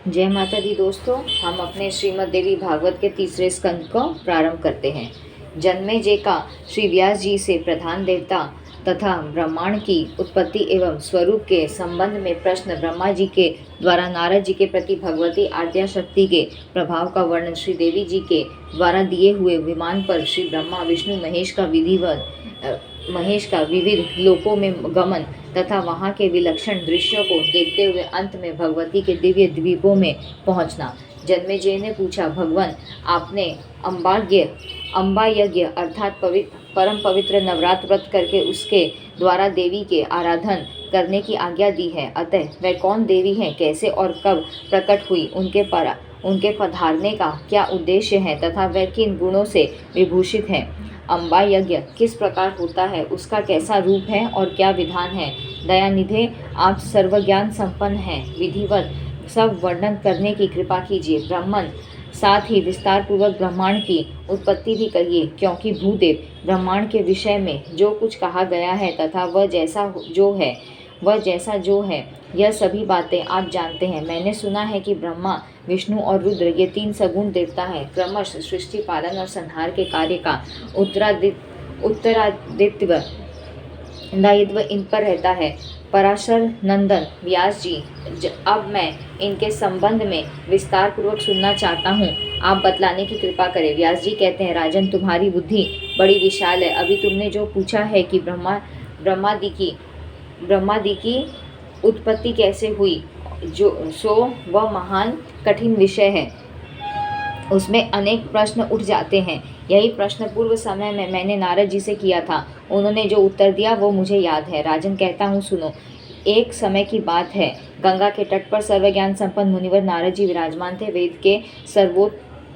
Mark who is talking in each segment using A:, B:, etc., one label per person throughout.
A: जय माता दी दोस्तों, हम अपने श्रीमद् देवी भागवत के तीसरे स्कंद को प्रारंभ करते हैं। जन्मेजय का श्री व्यास जी से प्रधान देवता तथा ब्रह्मांड की उत्पत्ति एवं स्वरूप के संबंध में प्रश्न, ब्रह्मा जी के द्वारा नारद जी के प्रति भगवती आद्या शक्ति के प्रभाव का वर्णन, श्री देवी जी के द्वारा दिए हुए विमान पर श्री ब्रह्मा विष्णु महेश का विविध लोकों में गमन तथा वहाँ के विलक्षण दृश्यों को देखते हुए अंत में भगवती के दिव्य द्वीपों में पहुँचना। जन्मेजय ने पूछा, भगवान, आपने अम्बा यज्ञ अर्थात परम पवित्र नवरात्र व्रत करके उसके द्वारा देवी के आराधन करने की आज्ञा दी है। अतः वह कौन देवी है, कैसे और कब प्रकट हुई, उनके पधारने का क्या उद्देश्य है तथा वह किन गुणों से विभूषित है। अम्बा यज्ञ किस प्रकार होता है, उसका कैसा रूप है और क्या विधान है। दयानिधे, आप सर्वज्ञान संपन्न हैं, विधिवत सब वर्णन करने की कृपा कीजिए। ब्राह्मण, साथ ही विस्तार पूर्वक ब्रह्मांड की उत्पत्ति भी कहिए, क्योंकि भूदेव ब्रह्मांड के विषय में जो कुछ कहा गया है तथा वह जैसा जो है यह सभी बातें आप जानते हैं। मैंने सुना है कि ब्रह्मा, विष्णु और रुद्र ये तीन सगुण देवता हैं। क्रमश सृष्टि, पालन और संहार के कार्य का उत्तरादित्व दायित्व इन पर रहता है। पराशर नंदन व्यास जी, अब मैं इनके संबंध में विस्तार पूर्वक सुनना चाहता हूँ, आप बतलाने की कृपा करें। व्यास जी कहते हैं, राजन, तुम्हारी बुद्धि बड़ी विशाल है। अभी तुमने जो पूछा है कि ब्रह्मादि की उत्पत्ति कैसे हुई, वह महान कठिन विषय है। उसमें अनेक प्रश्न उठ जाते हैं। यही प्रश्न पूर्व समय में मैंने नारद जी से किया था। उन्होंने जो उत्तर दिया वो मुझे याद है। राजन, कहता हूँ, सुनो। एक समय की बात है, गंगा के तट पर सर्वज्ञान संपन्न मुनिवर नारद जी विराजमान थे। वेद के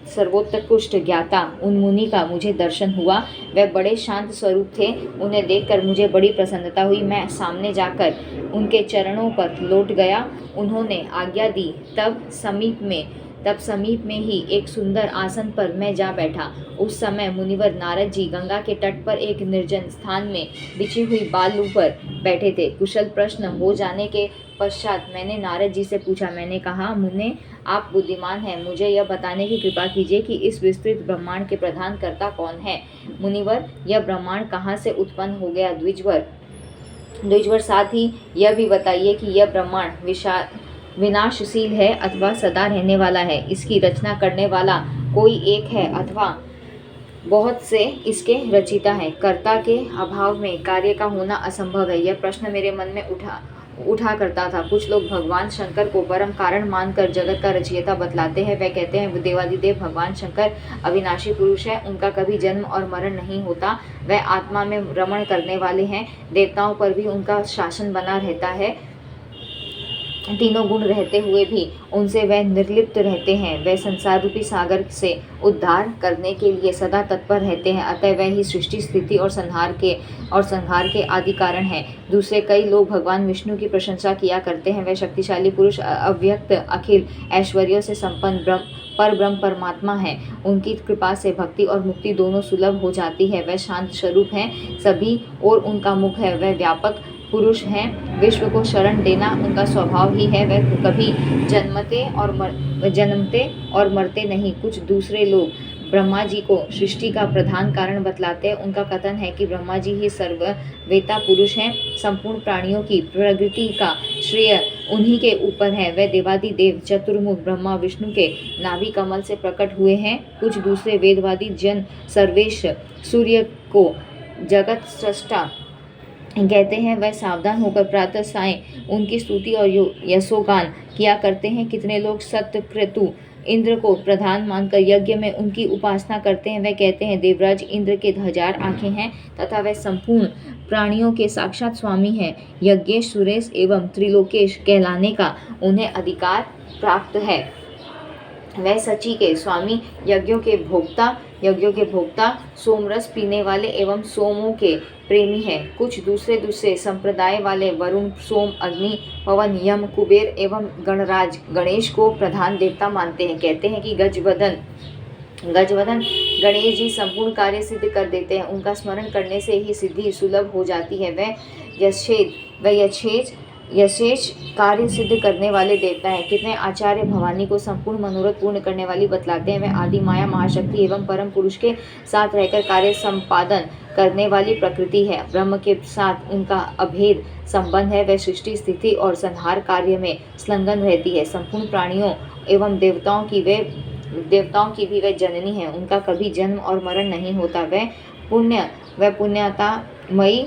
A: सर्वोत्कृष्ट ज्ञाता उन मुनि का मुझे दर्शन हुआ। वह बड़े शांत स्वरूप थे। उन्हें देखकर मुझे बड़ी प्रसन्नता हुई। मैं सामने जाकर उनके चरणों पर लौट गया। उन्होंने आज्ञा दी। तब समीप में ही एक सुंदर आसन पर मैं जा बैठा। उस समय मुनिवर नारद जी गंगा के तट पर एक निर्जन स्थान में बिछी हुई बालू पर बैठे थे। कुशल प्रश्न हो जाने के पश्चात मैंने नारद जी से पूछा। मैंने कहा, मुने, आप बुद्धिमान हैं, मुझे यह बताने की कृपा कीजिए कि इस विस्तृत ब्रह्मांड के प्रधान कर्ता कौन है। मुनिवर, यह ब्रह्मांड कहाँ से उत्पन्न हो गया। द्विजवर, साथ ही यह भी बताइए कि यह ब्रह्मांड विनाशशील है अथवा सदा रहने वाला है। इसकी रचना करने वाला कोई एक है अथवा बहुत से इसके रचिता हैं। कर्ता के अभाव में कार्य का होना असंभव है। यह प्रश्न मेरे मन में उठा करता था। कुछ लोग भगवान शंकर को परम कारण मानकर जगत का रचयिता बतलाते हैं। वह कहते हैं, देवादिदेव भगवान शंकर अविनाशी पुरुष है, उनका कभी जन्म और मरण नहीं होता। वह आत्मा में रमण करने वाले हैं। देवताओं पर भी उनका शासन बना रहता है। तीनों गुण रहते हुए भी उनसे वह निर्लिप्त रहते हैं। वह संसार रूपी सागर से उद्धार करने के लिए सदा तत्पर रहते हैं। अतः वह ही सृष्टि, स्थिति और संहार के आदि कारण है। दूसरे कई लोग भगवान विष्णु की प्रशंसा किया करते हैं। वह शक्तिशाली पुरुष, अव्यक्त, अखिल ऐश्वर्यों से संपन्न ब्रह्म परमात्मा है। उनकी कृपा से भक्ति और मुक्ति दोनों सुलभ हो जाती है। वह शांत स्वरूप हैं, सभी और उनका मुख है। वह व्यापक पुरुष हैं, विश्व को शरण देना उनका स्वभाव ही है। वह कभी जन्मते और मरते नहीं। कुछ दूसरे लोग ब्रह्मा जी को सृष्टि का प्रधान कारण बतलाते हैं। उनका कथन है कि ब्रह्मा जी ही सर्ववेता पुरुष हैं। संपूर्ण प्राणियों की प्रकृति का श्रेय उन्हीं के ऊपर है। वह देवादिदेव चतुर्मुख ब्रह्मा विष्णु के नाभि कमल से प्रकट हुए हैं। कुछ दूसरे वेदवादी जन सर्वेश सूर्य को जगत सृष्टा कहते हैं। वह सावधान होकर प्रातः सायं उनकी स्तुति और यशोगान किया करते हैं। कितने लोग सत्यक्रतु इंद्र को प्रधान मानकर यज्ञ में उनकी उपासना करते हैं। वह कहते हैं, देवराज इंद्र के 1000 आँखें हैं तथा वह संपूर्ण प्राणियों के साक्षात स्वामी हैं। यज्ञेश, सुरेश एवं त्रिलोकेश कहलाने का उन्हें अधिकार प्राप्त है। वह सची के स्वामी, यज्ञों के भोक्ता, सोमरस पीने वाले एवं सोमों के प्रेमी है। कुछ दूसरे संप्रदाय वाले वरुण, सोम, अग्नि, पवन, यम, कुबेर एवं गणराज गणेश को प्रधान देवता मानते हैं। कहते हैं कि गजवदन गणेश जी संपूर्ण कार्य सिद्ध कर देते हैं। उनका स्मरण करने से ही सिद्धि सुलभ हो जाती है। वह यच्छेद यशेष कार्य सिद्ध करने वाले देवता हैं। कितने आचार्य भवानी को संपूर्ण मनोरथ पूर्ण करने वाली बतलाते हैं। वे आदि माया महाशक्ति एवं परम पुरुष के साथ रहकर कार्य संपादन करने वाली प्रकृति है। ब्रह्म के साथ उनका अभेद संबंध है। वह सृष्टि स्थिति और संहार कार्य में संलग्न रहती है। संपूर्ण प्राणियों एवं देवताओं की भी वह जननी है। उनका कभी जन्म और मरण नहीं होता। वह पुण्यतामयी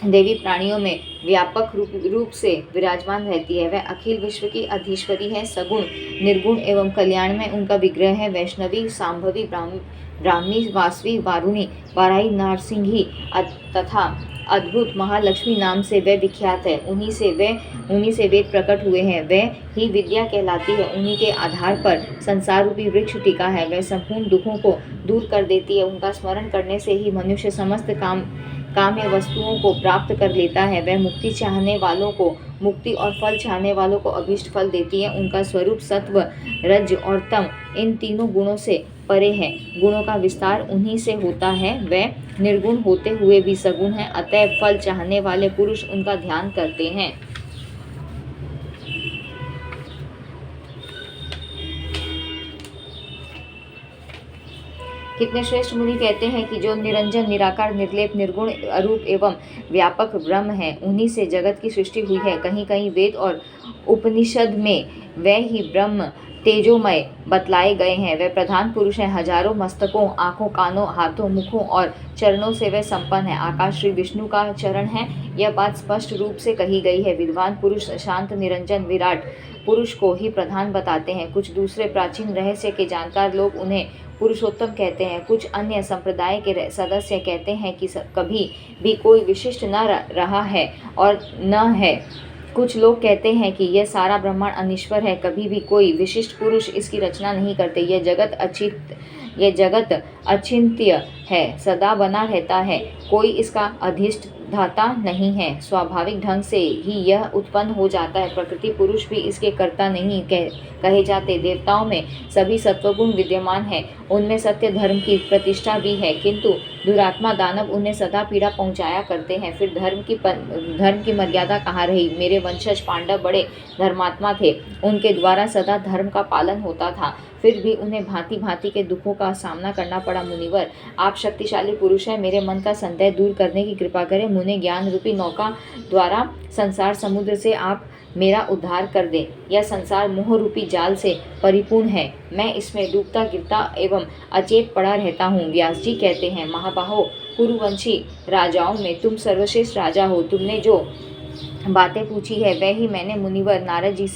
A: देवी प्राणियों में व्यापक रूप से विराजमान रहती है। वह अखिल विश्व की अधीश्वरी है। सगुण निर्गुण एवं कल्याण में उनका विग्रह है। वैष्णवी शांभवी ब्राह्मी वासवी वारुणी वाराही नारसिंही तथा अद्भुत महालक्ष्मी नाम से वह विख्यात है। उन्हीं से वेद प्रकट हुए हैं। वह ही विद्या कहलाती है। उन्हीं के आधार पर संसार रूपी वृक्ष टिका है। वह संपूर्ण दुखों को दूर कर देती है। उनका स्मरण करने से ही मनुष्य समस्त काम्य वस्तुओं को प्राप्त कर लेता है। वह मुक्ति चाहने वालों को मुक्ति और फल चाहने वालों को अभीष्ट फल देती है। उनका स्वरूप सत्व रज और तम इन तीनों गुणों से परे है। गुणों का विस्तार उन्हीं से होता है। वह निर्गुण होते हुए भी सगुण है। अतः फल चाहने वाले पुरुष उनका ध्यान करते हैं। कितने श्रेष्ठ मुनि कहते हैं कि जो निरंजन निराकार निर्लेप निर्गुण अरूप एवं व्यापक ब्रह्म है, उन्हीं से जगत की सृष्टि हुई है। कहीं कहीं वेद और उपनिषद में वह ही ब्रह्म तेजोमय बतलाए गए हैं। वह प्रधान पुरुष है। हजारों मस्तकों आँखों कानों हाथों मुखों और चरणों से वह संपन्न है। आकाश श्री विष्णु का चरण है। यह बात स्पष्ट रूप से कही गई है। विद्वान पुरुष शांत निरंजन विराट पुरुष को ही प्रधान बताते हैं। कुछ दूसरे प्राचीन रहस्य के जानकार लोग उन्हें पुरुषोत्तम कहते हैं। कुछ अन्य संप्रदाय के सदस्य कहते हैं कि कभी भी कोई विशिष्ट न रहा है और न है। कुछ लोग कहते हैं कि यह सारा ब्रह्मांड अनिश्वर है। कभी भी कोई विशिष्ट पुरुष इसकी रचना नहीं करते। यह जगत अचिंत्य है, सदा बना रहता है। कोई इसका अधिष्ठाता नहीं है। स्वाभाविक ढंग से ही यह उत्पन्न हो जाता है। प्रकृति पुरुष भी इसके कर्ता नहीं कहे जाते। देवताओं में सभी सत्वगुण विद्यमान है। उनमें सत्य धर्म की प्रतिष्ठा भी है, किंतु दुरात्मा दानव उन्हें सदा पीड़ा पहुंचाया करते हैं। फिर धर्म की मर्यादा कहाँ रही। मेरे वंशज पांडव बड़े धर्मात्मा थे। उनके द्वारा सदा धर्म का पालन होता था, फिर भी उन्हें भांति भांति के दुखों का सामना करना पड़ा। मुनिवर, आप शक्तिशाली पुरुष हैं। मेरे मन का संदेह दूर करने की कृपा करें। मुझे ज्ञान रूपी नौका द्वारा संसार समुद्र से आप मेरा उद्धार कर दें। यह संसार मोह रूपी जाल से परिपूर्ण है। मैं इसमें डूबता गिरता एवं अचेत पड़ा रहता हूँ। व्यास जी कहते हैं, महाबाहो, कुरुवंशी राजाओं में तुम सर्वश्रेष्ठ राजा हो। तुमने जो बातें पूछी है वह ही मैंने मुनिवर नारद जी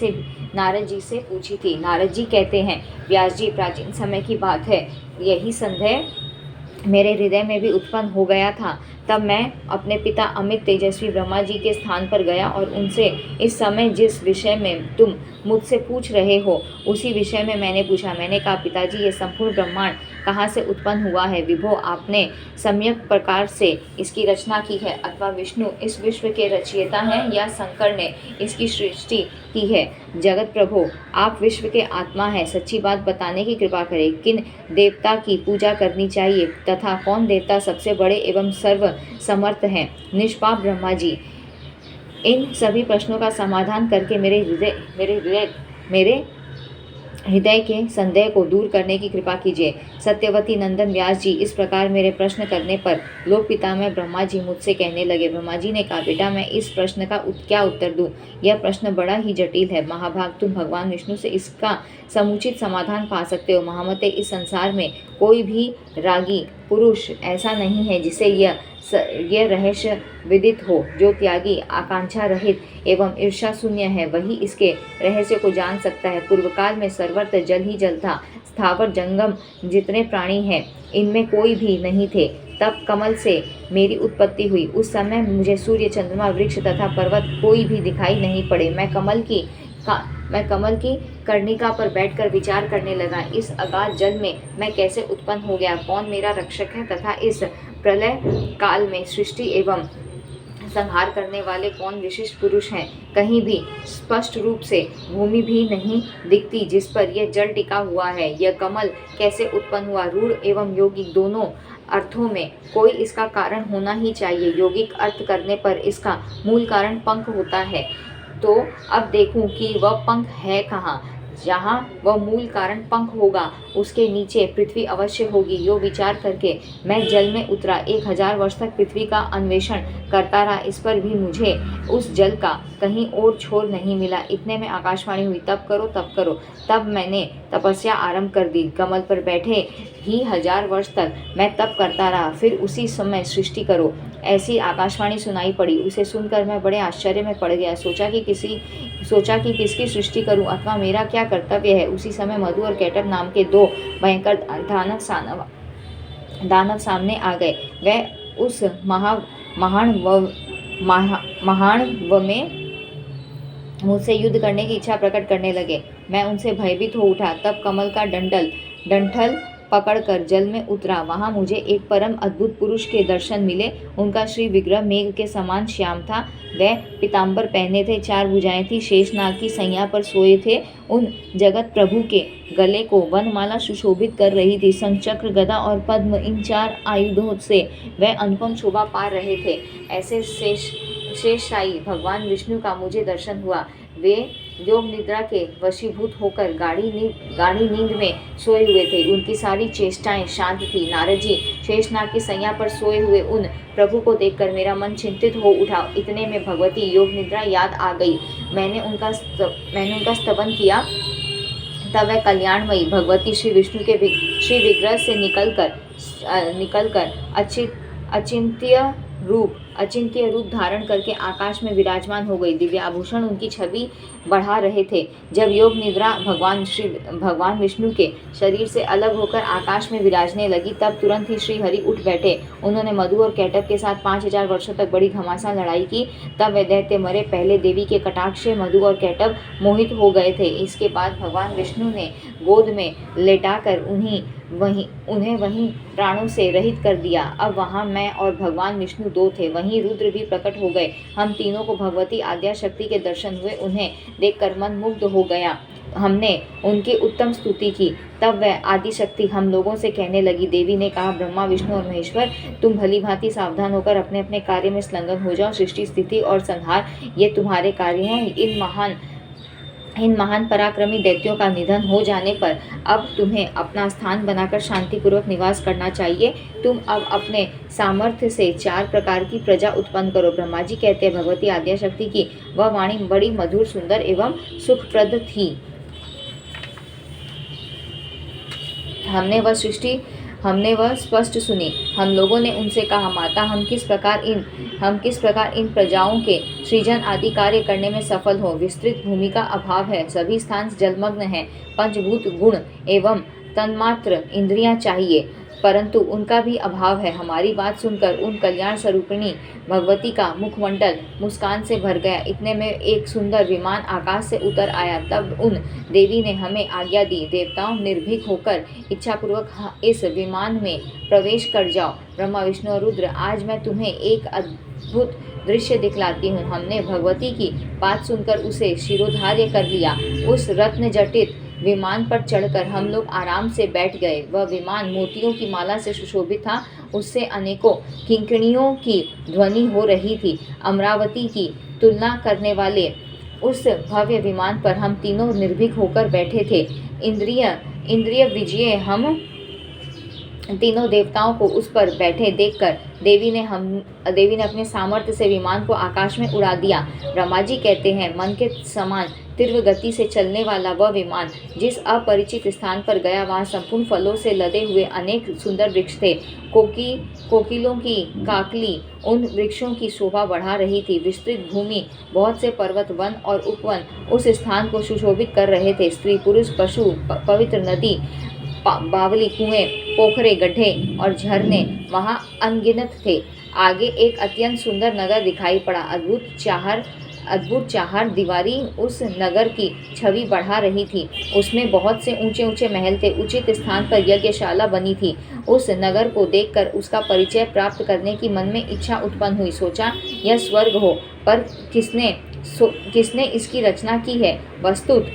A: से पूछी थी। नारद जी कहते हैं, व्यास जी, प्राचीन समय की बात है। यही संदेह मेरे हृदय में भी उत्पन्न हो गया था। तब मैं अपने पिता अमित तेजस्वी ब्रह्मा जी के स्थान पर गया और उनसे इस समय जिस विषय में तुम मुझसे पूछ रहे हो उसी विषय में मैंने पूछा। मैंने कहा, पिताजी, ये संपूर्ण ब्रह्मांड कहाँ से उत्पन्न हुआ है? विभो, आपने सम्यक प्रकार से इसकी रचना की है, अथवा विष्णु इस विश्व के रचयिता हैं या शंकर ने इसकी सृष्टि की है? जगत प्रभु, आप विश्व के आत्मा हैं। सच्ची बात बताने की कृपा करें। किन देवता की पूजा करनी चाहिए तथा कौन देवता सबसे बड़े एवं सर्व समर्थ हैं? निष्पाप ब्रह्मा जी, इन सभी प्रश्नों का समाधान करके मेरे हृदय के संदेह को दूर करने की कृपा कीजिए। सत्यवती नंदन व्यास जी, इस प्रकार मेरे प्रश्न करने पर लोक पितामह ब्रह्मा जी मुझसे कहने लगे। ब्रह्मा जी ने कहा, बेटा, मैं इस प्रश्न का क्या उत्तर दूं? यह प्रश्न बड़ा ही जटिल है। महाभाग, तुम भगवान विष्णु से इसका समुचित समाधान पा सकते हो। महामते, इस संसार में कोई भी रागी पुरुष ऐसा नहीं है जिसे यह रहस्य विदित हो। जो त्यागी, आकांक्षा रहित एवं ईर्षा शून्य है, वही इसके रहस्य को जान सकता है। पूर्व काल में सर्वत्र जल ही जल था। स्थावर जंगम जितने प्राणी हैं, इनमें कोई भी नहीं थे। तब कमल से मेरी उत्पत्ति हुई। उस समय मुझे सूर्य, चंद्रमा, वृक्ष तथा पर्वत कोई भी दिखाई नहीं पड़े। मैं कमल की कर्णिका पर बैठकर विचार करने लगा। इस अगाध जल में मैं कैसे उत्पन्न हो गया? कौन मेरा रक्षक है? तथा इस प्रलय काल में सृष्टि एवं संहार करने वाले कौन विशिष्ट पुरुष हैं? कहीं भी स्पष्ट रूप से भूमि भी नहीं दिखती जिस पर यह जल टिका हुआ है। यह कमल कैसे उत्पन्न हुआ? रूढ़ एवं यौगिक दोनों अर्थों में कोई इसका कारण होना ही चाहिए। यौगिक अर्थ करने पर इसका मूल कारण पंख होता है। तो अब देखूं कि वह पंख है कहाँ। जहाँ वह मूल कारण पंख होगा उसके नीचे पृथ्वी अवश्य होगी। यो विचार करके मैं जल में उतरा। 1000 वर्ष तक पृथ्वी का अन्वेषण करता रहा, इस पर भी मुझे उस जल का कहीं और छोर नहीं मिला। इतने में आकाशवाणी हुई, तब करो तब करो। तब मैंने तपस्या आरंभ कर दी। कमल पर बैठे ही 1000 वर्ष तक मैं तप करता रहा, फिर उसी समय सृष्टि करो, ऐसी आकाशवाणी सुनाई पड़ी। उसे सुनकर मैं बड़े आश्चर्य में पड़ गया। सोचा कि किसकी सृष्टि करूं अथवा मेरा क्या कर्तव्य है। उसी समय मधु और कैटभ नाम के 2 भयंकर दानव सामने आ गए। वह उस महाणव में मुझसे युद्ध करने की इच्छा प्रकट करने लगे। मैं उनसे भयभीत हो उठा। तब कमल का डंठल पकड़कर जल में उतरा। वहां मुझे एक परम अद्भुत पुरुष के दर्शन मिले। उनका श्री विग्रह मेघ के समान श्याम था। वह पीताम्बर पहने थे, 4 भुजाएं थी, शेषनाग की सैया पर सोए थे। उन जगत प्रभु के गले को वनमाला सुशोभित कर रही थी। शंखचक्र, गदा और पद्म, इन 4 आयुधों से वह अनुपम शोभा पा रहे थे। ऐसे शेषशायी भगवान विष्णु का मुझे दर्शन हुआ। वे योग निद्रा के वशीभूत होकर गाढ़ी नींद में सोए हुए थे। उनकी सारी चेष्टाएं शांत थी। नारद जी शेषनाग की सैया पर सोए हुए उन प्रभु को देखकर मेरा मन चिंतित हो उठा। इतने में भगवती योग निद्रा याद आ गई। मैंने उनका स्तवन किया। तब वह कल्याणमयी भगवती श्री विष्णु के श्री विग्रह से निकलकर अचिंत्य रूप धारण करके आकाश में विराजमान हो गई। दिव्य आभूषण उनकी छवि बढ़ा रहे थे। जब योग निद्रा भगवान विष्णु के शरीर से अलग होकर आकाश में विराजने लगी, तब तुरंत ही श्री हरि उठ बैठे। उन्होंने मधु और कैटभ के साथ 5000 वर्षों तक बड़ी घमासान लड़ाई की। तब वे दैत्य मरे। पहले देवी के कटाक्ष से मधु और कैटभ मोहित हो गए थे। इसके बाद भगवान विष्णु ने गोद में लेटाकर उन्हें वहीं प्राणों से रहित कर दिया। अब वहां मैं और भगवान विष्णु 2 थे। वहीं रुद्र भी प्रकट हो गए। हम तीनों को भगवती आद्या शक्ति के दर्शन हुए। उन्हें देखकर मन मुग्ध हो गया। हमने उनकी उत्तम स्तुति की। तब वह आदि शक्ति हम लोगों से कहने लगी। देवी ने कहा, ब्रह्मा, विष्णु और महेश्वर, तुम भली भांति सावधान होकर अपने अपने कार्य में संलग्न हो जाओ। सृष्टि, स्थिति और संहार ये तुम्हारे कार्य हैं। इन महान पराक्रमी दैत्यों का निधन हो जाने पर अब तुम्हें अपना स्थान बनाकर शांतिपूर्वक निवास करना चाहिए। तुम अब अपने सामर्थ्य से 4 प्रकार की प्रजा उत्पन्न करो। ब्रह्मा जी कहते हैं, भगवती आद्या शक्ति की वह वाणी बड़ी मधुर, सुंदर एवं सुखप्रद थी। हमने वह स्पष्ट सुनी। हम लोगों ने उनसे कहा, माता, हम किस प्रकार इन प्रजाओं के सृजन आदि कार्य करने में सफल हो। विस्तृत भूमि का अभाव है, सभी स्थान जलमग्न हैं। पंचभूत गुण एवं तन्मात्र इंद्रियां चाहिए, परंतु उनका भी अभाव है। हमारी बात सुनकर उन कल्याण स्वरूपिणी भगवती का मुखमंडल मुस्कान से भर गया। इतने में एक सुंदर विमान आकाश से उतर आया। तब उन देवी ने हमें आज्ञा दी, देवताओं, निर्भीक होकर इच्छापूर्वक इस विमान में प्रवेश कर जाओ। ब्रह्मा, विष्णु और रुद्र, आज मैं तुम्हें एक अद्भुत दृश्य दिखलाती हूँ। हमने भगवती की बात सुनकर उसे शिरोधार्य कर लिया। उस रत्न जटित विमान पर चढ़कर हम लोग आराम से बैठ गए। वह विमान मोतियों की माला से सुशोभित था। उससे अनेकों किंकिणियों की ध्वनि हो रही थी। अमरावती की तुलना करने वाले उस भव्य विमान पर हम तीनों निर्भीक होकर बैठे थे। इंद्रिय विजय हम तीनों देवताओं को उस पर बैठे देखकर देवी ने अपने सामर्थ्य से विमान को आकाश में उड़ा दिया। ब्रह्मा जी कहते हैं, मन के समान तीव्र गति से चलने वाला वह विमान जिस अपरिचित स्थान पर गया, वहाँ संपूर्ण फलों से लदे हुए अनेक सुंदर वृक्ष थे। कोकिलों की काकली उन वृक्षों की शोभा बढ़ा रही थी। विस्तृत भूमि, बहुत से पर्वत, वन और उपवन उस स्थान को सुशोभित कर रहे थे। स्त्री, पुरुष, पशु, पवित्र नदी, बावली, कुएं, पोखरे, गड्ढे और झरने वहाँ अनगिनत थे। आगे एक अत्यंत सुंदर नगर दिखाई पड़ा। अद्भुत चार दीवारी उस नगर की छवि बढ़ा रही थी। उसमें बहुत से ऊंचे ऊंचे महल थे। उचित स्थान पर यज्ञशाला बनी थी। उस नगर को देखकर उसका परिचय प्राप्त करने की मन में इच्छा उत्पन्न हुई। सोचा, यह स्वर्ग हो, पर किसने इसकी रचना की है। वस्तुत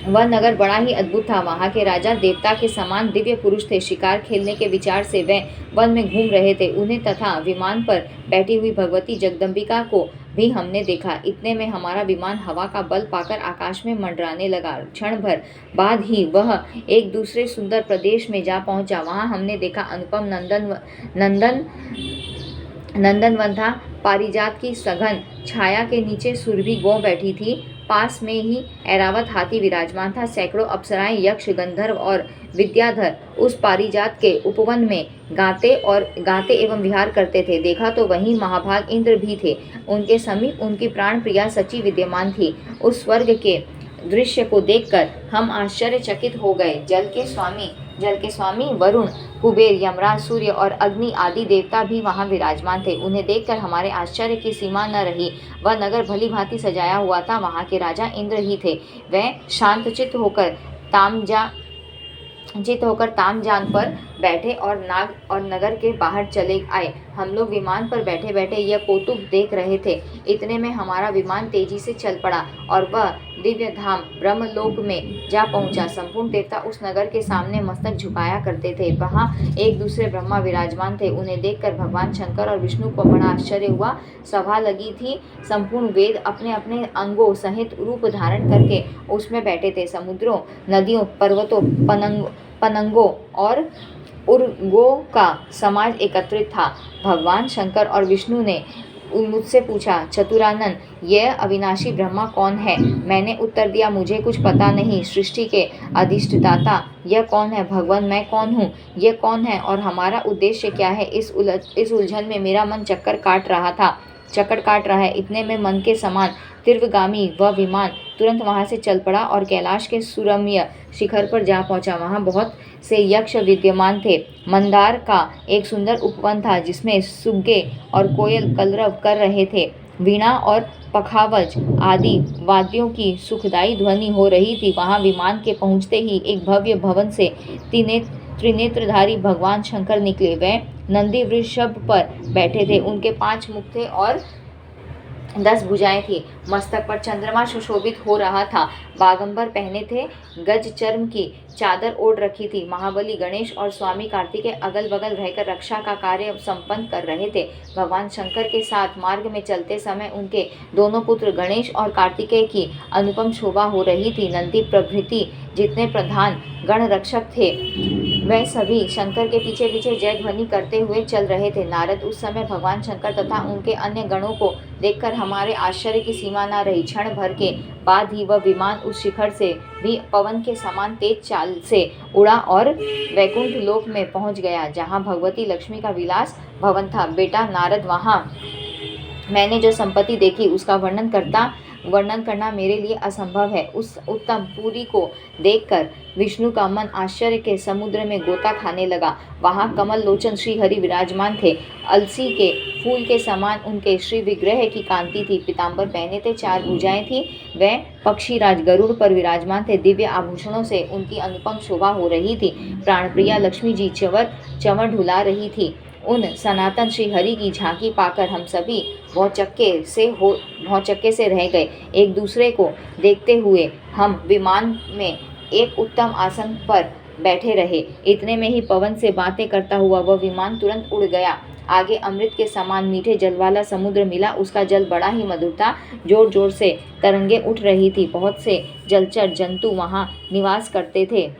A: वह नगर बड़ा ही अद्भुत था। वहाँ के राजा देवता के समान दिव्य पुरुष थे। शिकार खेलने के विचार से वे वन में घूम रहे थे। उन्हें तथा विमान पर बैठी हुई भगवती जगदम्बिका को भी हमने देखा। इतने में हमारा विमान हवा का बल पाकर आकाश में मंडराने लगा। क्षण भर बाद ही वह एक दूसरे सुंदर प्रदेश में जा पहुंचा। वहां हमने देखा अनुपम नंदनवन था। पारिजात की सघन छाया के नीचे सुरभि गौ बैठी थी। पास में ही ऐरावत हाथी विराजमान था। सैकड़ों अप्सराएं, यक्ष, गंधर्व और विद्याधर उस पारिजात के उपवन में गाते एवं विहार करते थे। देखा तो वहीं महाभाग इंद्र भी थे। उनके समीप उनकी प्राण प्रिया सची विद्यमान थी। उस स्वर्ग के दृश्य को देखकर हम आश्चर्यचकित हो गए। जल के स्वामी वरुण, कुबेर, यमराज, सूर्य और अग्नि आदि देवता भी वहां विराजमान थे। उन्हें देखकर हमारे आश्चर्य की सीमा न रही। वह नगर भली भांति सजाया हुआ था। वहां के राजा इंद्र ही थे। वह शांतचित्त होकर तामजान पर बैठे और नगर के बाहर चले आए। हम लोग विमान पर बैठे बैठे यह कौतुक देख रहे थे। इतने में हमारा विमान तेजी से चल पड़ा और वह दिव्य धाम ब्रह्मलोक में जा पहुंचा। संपूर्ण देवता उस नगर के सामने मस्तक झुकाया करते थे। वहां एक दूसरे ब्रह्मा विराजमान थे। उन्हें देखकर भगवान शंकर और विष्णु को बड़ा आश्चर्य हुआ। सभा लगी थी। संपूर्ण वेद अपने अपने अंगों सहित रूप धारण करके उसमें बैठे थे। समुद्रों, नदियों, पर्वतों, पनंगों और उर्गों का समाज एकत्रित था। भगवान शंकर और विष्णु ने मुझसे पूछा, चतुरानन, यह अविनाशी ब्रह्मा कौन है? मैंने उत्तर दिया, मुझे कुछ पता नहीं। सृष्टि के अधिष्ठाता यह कौन है? भगवान, मैं कौन हूँ? यह कौन है और हमारा उद्देश्य क्या है? इस उलझन में मेरा मन चक्कर काट रहा है। इतने में मन के समान तीव्रगामी वह विमान तुरंत वहां से चल पड़ा और कैलाश के सुरम्य शिखर पर जा पहुंचा। वहां बहुत से यक्ष विद्यमान थे। मंदार का एक सुंदर उपवन था जिसमें सुग्गे और कोयल कलरव कर रहे थे। वीणा और पखावज आदि वाद्यों की सुखदायी ध्वनि हो रही थी। वहां विमान के पहुंचते ही एक भव्य भवन से त्रिनेत्रधारी भगवान शंकर निकले। वे नंदी वृषभ पर बैठे थे। उनके 5 मुख थे और 10 भुजाएं थी। मस्तक पर चंद्रमा सुशोभित हो रहा था। बागंबर पहने थे। गज चर्म की चादर ओढ़ रखी थी। महाबली गणेश और स्वामी कार्तिकेय अगल बगल रहकर रक्षा का कार्य संपन्न कर रहे थे। भगवान शंकर के साथ मार्ग में चलते समय उनके दोनों पुत्र गणेश और कार्तिकेय की अनुपम शोभा हो रही थी। नंदी प्रभृति जितने प्रधान गण रक्षक थे वह सभी शंकर के पीछे पीछे जय ध्वनि करते हुए चल रहे थे। नारद उस समय भगवान शंकर तथा उनके अन्य गणों को देखकर हमारे आश्चर्य की सीमा न रही। क्षण भर के बाद ही वह विमान उस शिखर से भी पवन के समान तेज चाल से उड़ा और वैकुंठ लोक में पहुंच गया, जहां भगवती लक्ष्मी का विलास भवन था। बेटा नारद, वहां मैंने जो संपत्ति देखी उसका वर्णन करना मेरे लिए असंभव है। उस उत्तम पुरी को देखकर विष्णु का मन आश्चर्य के समुद्र में गोता खाने लगा। वहां कमल लोचन श्री हरि विराजमान थे। अलसी के फूल के समान उनके श्री विग्रह की कांति थी। पीतांबर पहने थे, 4 भुजाएं थी। वह पक्षीराज गरुड़ पर विराजमान थे। दिव्य आभूषणों से उनकी अनुपम शोभा हो रही थी। प्राणप्रिया लक्ष्मी जी चंवर ढुला रही थी। उन सनातन श्री हरि की झांकी पाकर हम सभी भौचक्के से रह गए। एक दूसरे को देखते हुए हम विमान में एक उत्तम आसन पर बैठे रहे। इतने में ही पवन से बातें करता हुआ वह विमान तुरंत उड़ गया। आगे अमृत के समान मीठे जल वाला समुद्र मिला। उसका जल बड़ा ही मधुर था। जोर जोर से तरंगे उठ रही थी। बहुत से जलचर जंतु वहां निवास करते थे।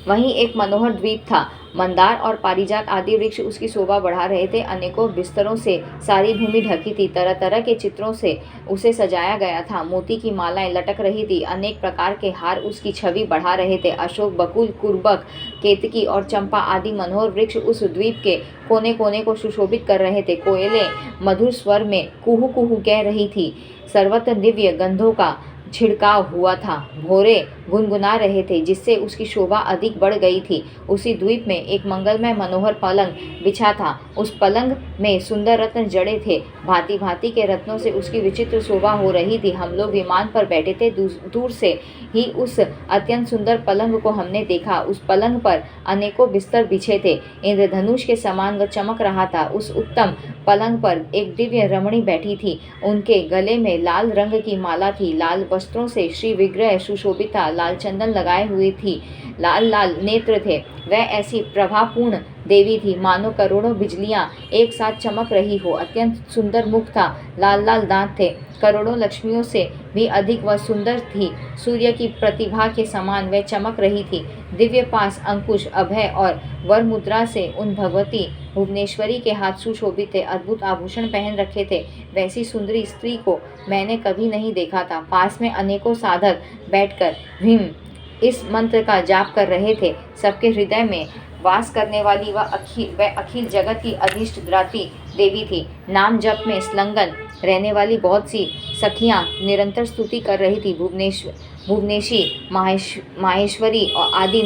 A: वहीं एक मनोहर द्वीप था। मंदार और पारिजात आदि वृक्ष उसकी शोभा बढ़ा रहे थे। अनेकों बिस्तरों से सारी भूमि ढकी थी। तरह तरह के चित्रों से उसे सजाया गया था। मोती की मालाएं लटक रही थी। अनेक प्रकार के हार उसकी छवि बढ़ा रहे थे। अशोक, बकुल, कुर्बक, केतकी और चंपा आदि मनोहर वृक्ष उस द्वीप के कोने कोने को सुशोभित कर रहे थे। कोयलें मधुर स्वर में कुहू कुहू कह रही थी। सर्वत्र दिव्य गंधों का छिड़काव हुआ था। भौरे गुनगुना रहे थे, जिससे उसकी शोभा अधिक बढ़ गई थी। उसी द्वीप में एक मंगलमय मनोहर पलंग बिछा था। उस पलंग में सुंदर रत्न जड़े थे। भांति भांति के रत्नों से उसकी विचित्र शोभा हो रही थी। हम लोग विमान पर बैठे थे। दूर से ही उस अत्यंत सुंदर पलंग को हमने देखा। उस पलंग पर अनेकों बिस्तर बिछे थे। इंद्रधनुष के समान वह चमक रहा था। उस उत्तम पलंग पर एक दिव्य रमणी बैठी थी। उनके गले में लाल रंग की माला थी। लाल वस्त्रों से श्री विग्रह सुशोभित था। लाल चंदन लगाए हुए थी। लाल लाल नेत्र थे। वह ऐसी प्रभापूर्ण देवी थी, मानो करोड़ों बिजलियां एक साथ चमक रही हो। अत्यंत सुंदर मुख था, लाल लाल दांत थे, करोड़ों लक्ष्मियों से भी अधिक वह सुंदर थी। सूर्य की प्रतिभा के समान वह चमक रही थी। दिव्य पास, अंकुश, अभय और वर मुद्रा से उन भगवती भुवनेश्वरी के हाथ सुशोभित थे, अद्भुत आभूषण पहन रखे थे। वैसी सुंदरी स्त्री को मैंने कभी नहीं देखा था। पास में अनेकों साधक बैठकर भीम इस मंत्र का जाप कर रहे थे। सबके हृदय में वास करने वाली वह अखिल जगत की अधिष्ठात्री देवी थी। नाम जप में संलग्न रहने वाली बहुत सी सखियां निरंतर स्तुति कर रही थी। भुवनेशी, माहेश्वरी और आदि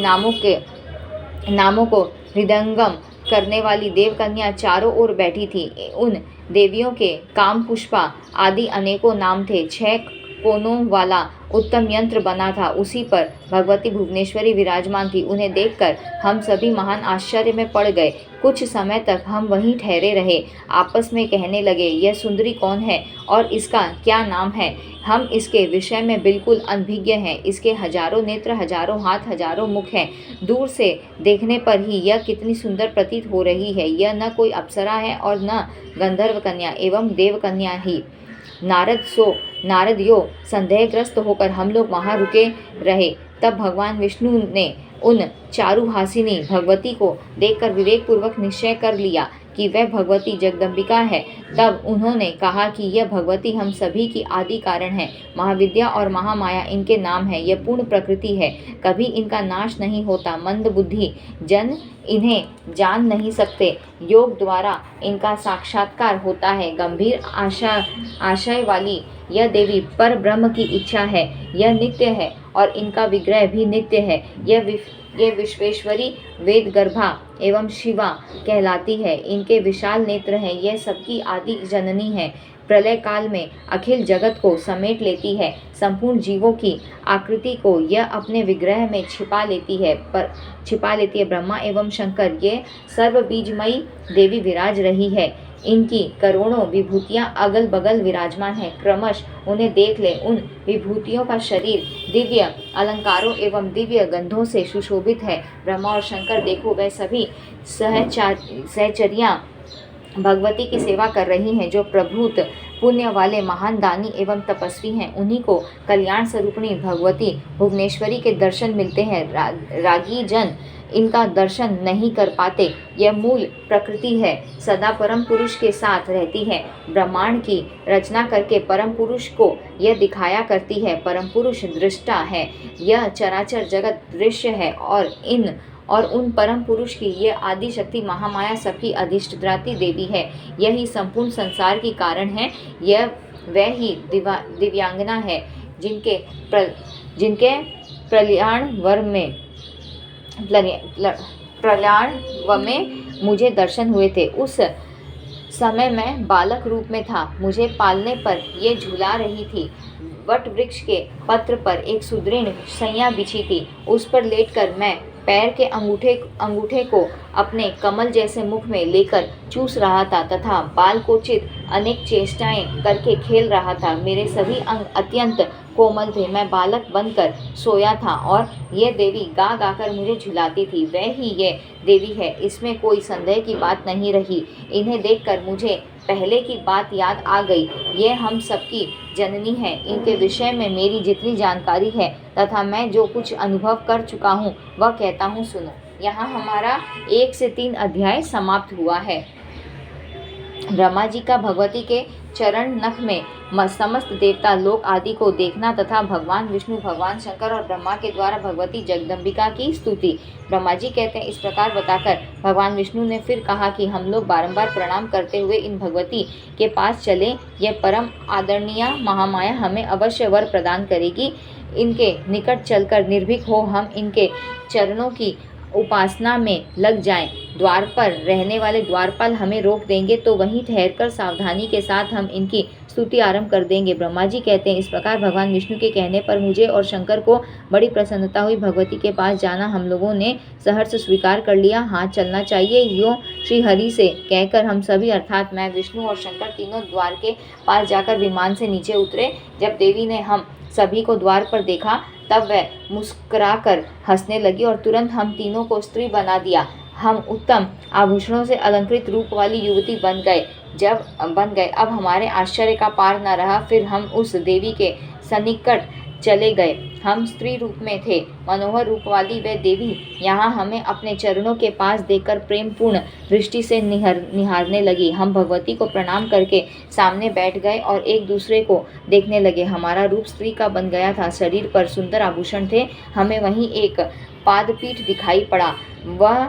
A: नामों को हृदयंगम करने वाली देवकन्या चारों ओर बैठी थी। उन देवियों के काम पुष्पा आदि अनेकों नाम थे। 6 कोनों वाला उत्तम यंत्र बना था, उसी पर भगवती भुवनेश्वरी विराजमान थी। उन्हें देखकर हम सभी महान आश्चर्य में पड़ गए। कुछ समय तक हम वहीं ठहरे रहे, आपस में कहने लगे, यह सुंदरी कौन है और इसका क्या नाम है? हम इसके विषय में बिल्कुल अनभिज्ञ हैं। इसके हजारों नेत्र, हजारों हाथ, हजारों मुख हैं। दूर से देखने पर ही यह कितनी सुंदर प्रतीत हो रही है। यह न कोई अप्सरा है और न गंधर्व कन्या एवं देवकन्या ही। नारद यो संदेहग्रस्त होकर हम लोग वहां रुके रहे। तब भगवान विष्णु ने उन चारुहासिनी भगवती को देखकर विवेकपूर्वक निश्चय कर लिया कि वह भगवती जगदम्बिका है। तब उन्होंने कहा कि यह भगवती हम सभी की आदि कारण है। महाविद्या और महामाया इनके नाम है। यह पूर्ण प्रकृति है, कभी इनका नाश नहीं होता। मंद बुद्धि जन इन्हें जान नहीं सकते। योग द्वारा इनका साक्षात्कार होता है। गंभीर आशय वाली यह देवी पर ब्रह्म की इच्छा है। यह नित्य है और इनका विग्रह भी नित्य है। ये विश्वेश्वरी, वेद गर्भा एवं शिवा कहलाती है। इनके विशाल नेत्र हैं। यह सबकी आदि जननी है। प्रलय काल में अखिल जगत को समेट लेती है। संपूर्ण जीवों की आकृति को यह अपने विग्रह में छिपा लेती है। ब्रह्मा एवं शंकर, ये सर्व बीजमयी देवी विराज रही है। इनकी करोड़ों विभूतियां अगल बगल विराजमान हैं। क्रमश उन्हें देख ले। उन विभूतियों का शरीर दिव्य अलंकारों एवं दिव्य गंधों से सुशोभित है। ब्रह्मा और शंकर, देखो, वह सभी सहचर्या भगवती की सेवा कर रही हैं, जो प्रभुत पुण्य वाले महान दानी एवं तपस्वी हैं। उन्हीं को कल्याण स्वरूपिणी भगवती भुवनेश्वरी के दर्शन मिलते हैं। रागी जन इनका दर्शन नहीं कर पाते। यह मूल प्रकृति है, सदा परम पुरुष के साथ रहती है। ब्रह्मांड की रचना करके परम पुरुष को यह दिखाया करती है। परम पुरुष दृष्टा है। यह चराचर जगत दृश्य है और उन परम पुरुष की ये आदि शक्ति महामाया सबकी अधिष्ठात्री देवी है। यही संपूर्ण संसार की कारण है। यह वह ही दिव्यांगना है जिनके प्रयाण में मुझे दर्शन हुए थे। उस समय मैं बालक रूप में था। मुझे पालने पर ये झुला रही थी। वट वृक्ष के पत्र पर एक सुदृढ़ सैया बिछी थी। उस पर लेटकर मैं पैर के अंगूठे को अपने कमल जैसे मुख में लेकर चूस रहा था तथा बालकोचित अनेक चेष्टाएं करके खेल रहा था। मेरे सभी अंग अत्यंत कोमल थे। मैं बालक बनकर सोया था और ये देवी गा गा कर मुझे झुलाती थी। वह ही ये देवी है, इसमें कोई संदेह की बात नहीं रही। इन्हें देखकर मुझे पहले की बात याद आ गई। ये हम सबकी जननी है। इनके विषय में मेरी जितनी जानकारी है तथा मैं जो कुछ अनुभव कर चुका हूँ वह कहता हूँ, सुनो। यहाँ हमारा 1 से 3 अध्याय समाप्त हुआ है। ब्रह्मा जी का भगवती के चरण नख में समस्त देवता लोक आदि को देखना तथा भगवान विष्णु, भगवान शंकर और ब्रह्मा के द्वारा भगवती जगदम्बिका की स्तुति। ब्रह्मा जी कहते हैं, इस प्रकार बताकर भगवान विष्णु ने फिर कहा कि हम लोग बारंबार प्रणाम करते हुए इन भगवती के पास चले। यह परम आदरणीय महामाया हमें अवश्य वर प्रदान करेगी। इनके निकट चलकर निर्भीक हो हम इनके चरणों की उपासना में लग जाएं। द्वार पर रहने वाले द्वारपाल हमें रोक देंगे तो वहीं ठहरकर सावधानी के साथ हम इनकी स्तुति आरंभ कर देंगे। ब्रह्मा जी कहते हैं, इस प्रकार भगवान विष्णु के कहने पर मुझे और शंकर को बड़ी प्रसन्नता हुई। भगवती के पास जाना हम लोगों ने सहर्ष स्वीकार कर लिया। हाथ चलना चाहिए, यो श्री हरि से कहकर हम सभी अर्थात मैं, विष्णु और शंकर तीनों द्वार के पास जाकर विमान से नीचे उतरे। जब देवी ने हम सभी को द्वार पर देखा तब वह मुस्कुराकर हंसने लगी और तुरंत हम तीनों को स्त्री बना दिया। हम उत्तम आभूषणों से अलंकृत रूप वाली युवती बन गए। अब हमारे आश्चर्य का पार न रहा। फिर हम उस देवी के सन्निकट चले गए। हम स्त्री रूप में थे। मनोहर रूप वाली वह देवी यहाँ हमें अपने चरणों के पास देखकर प्रेम पूर्ण दृष्टि से निहारने लगी। हम भगवती को प्रणाम करके सामने बैठ गए और एक दूसरे को देखने लगे। हमारा रूप स्त्री का बन गया था। शरीर पर सुंदर आभूषण थे। हमें वहीं एक पादपीठ दिखाई पड़ा। वह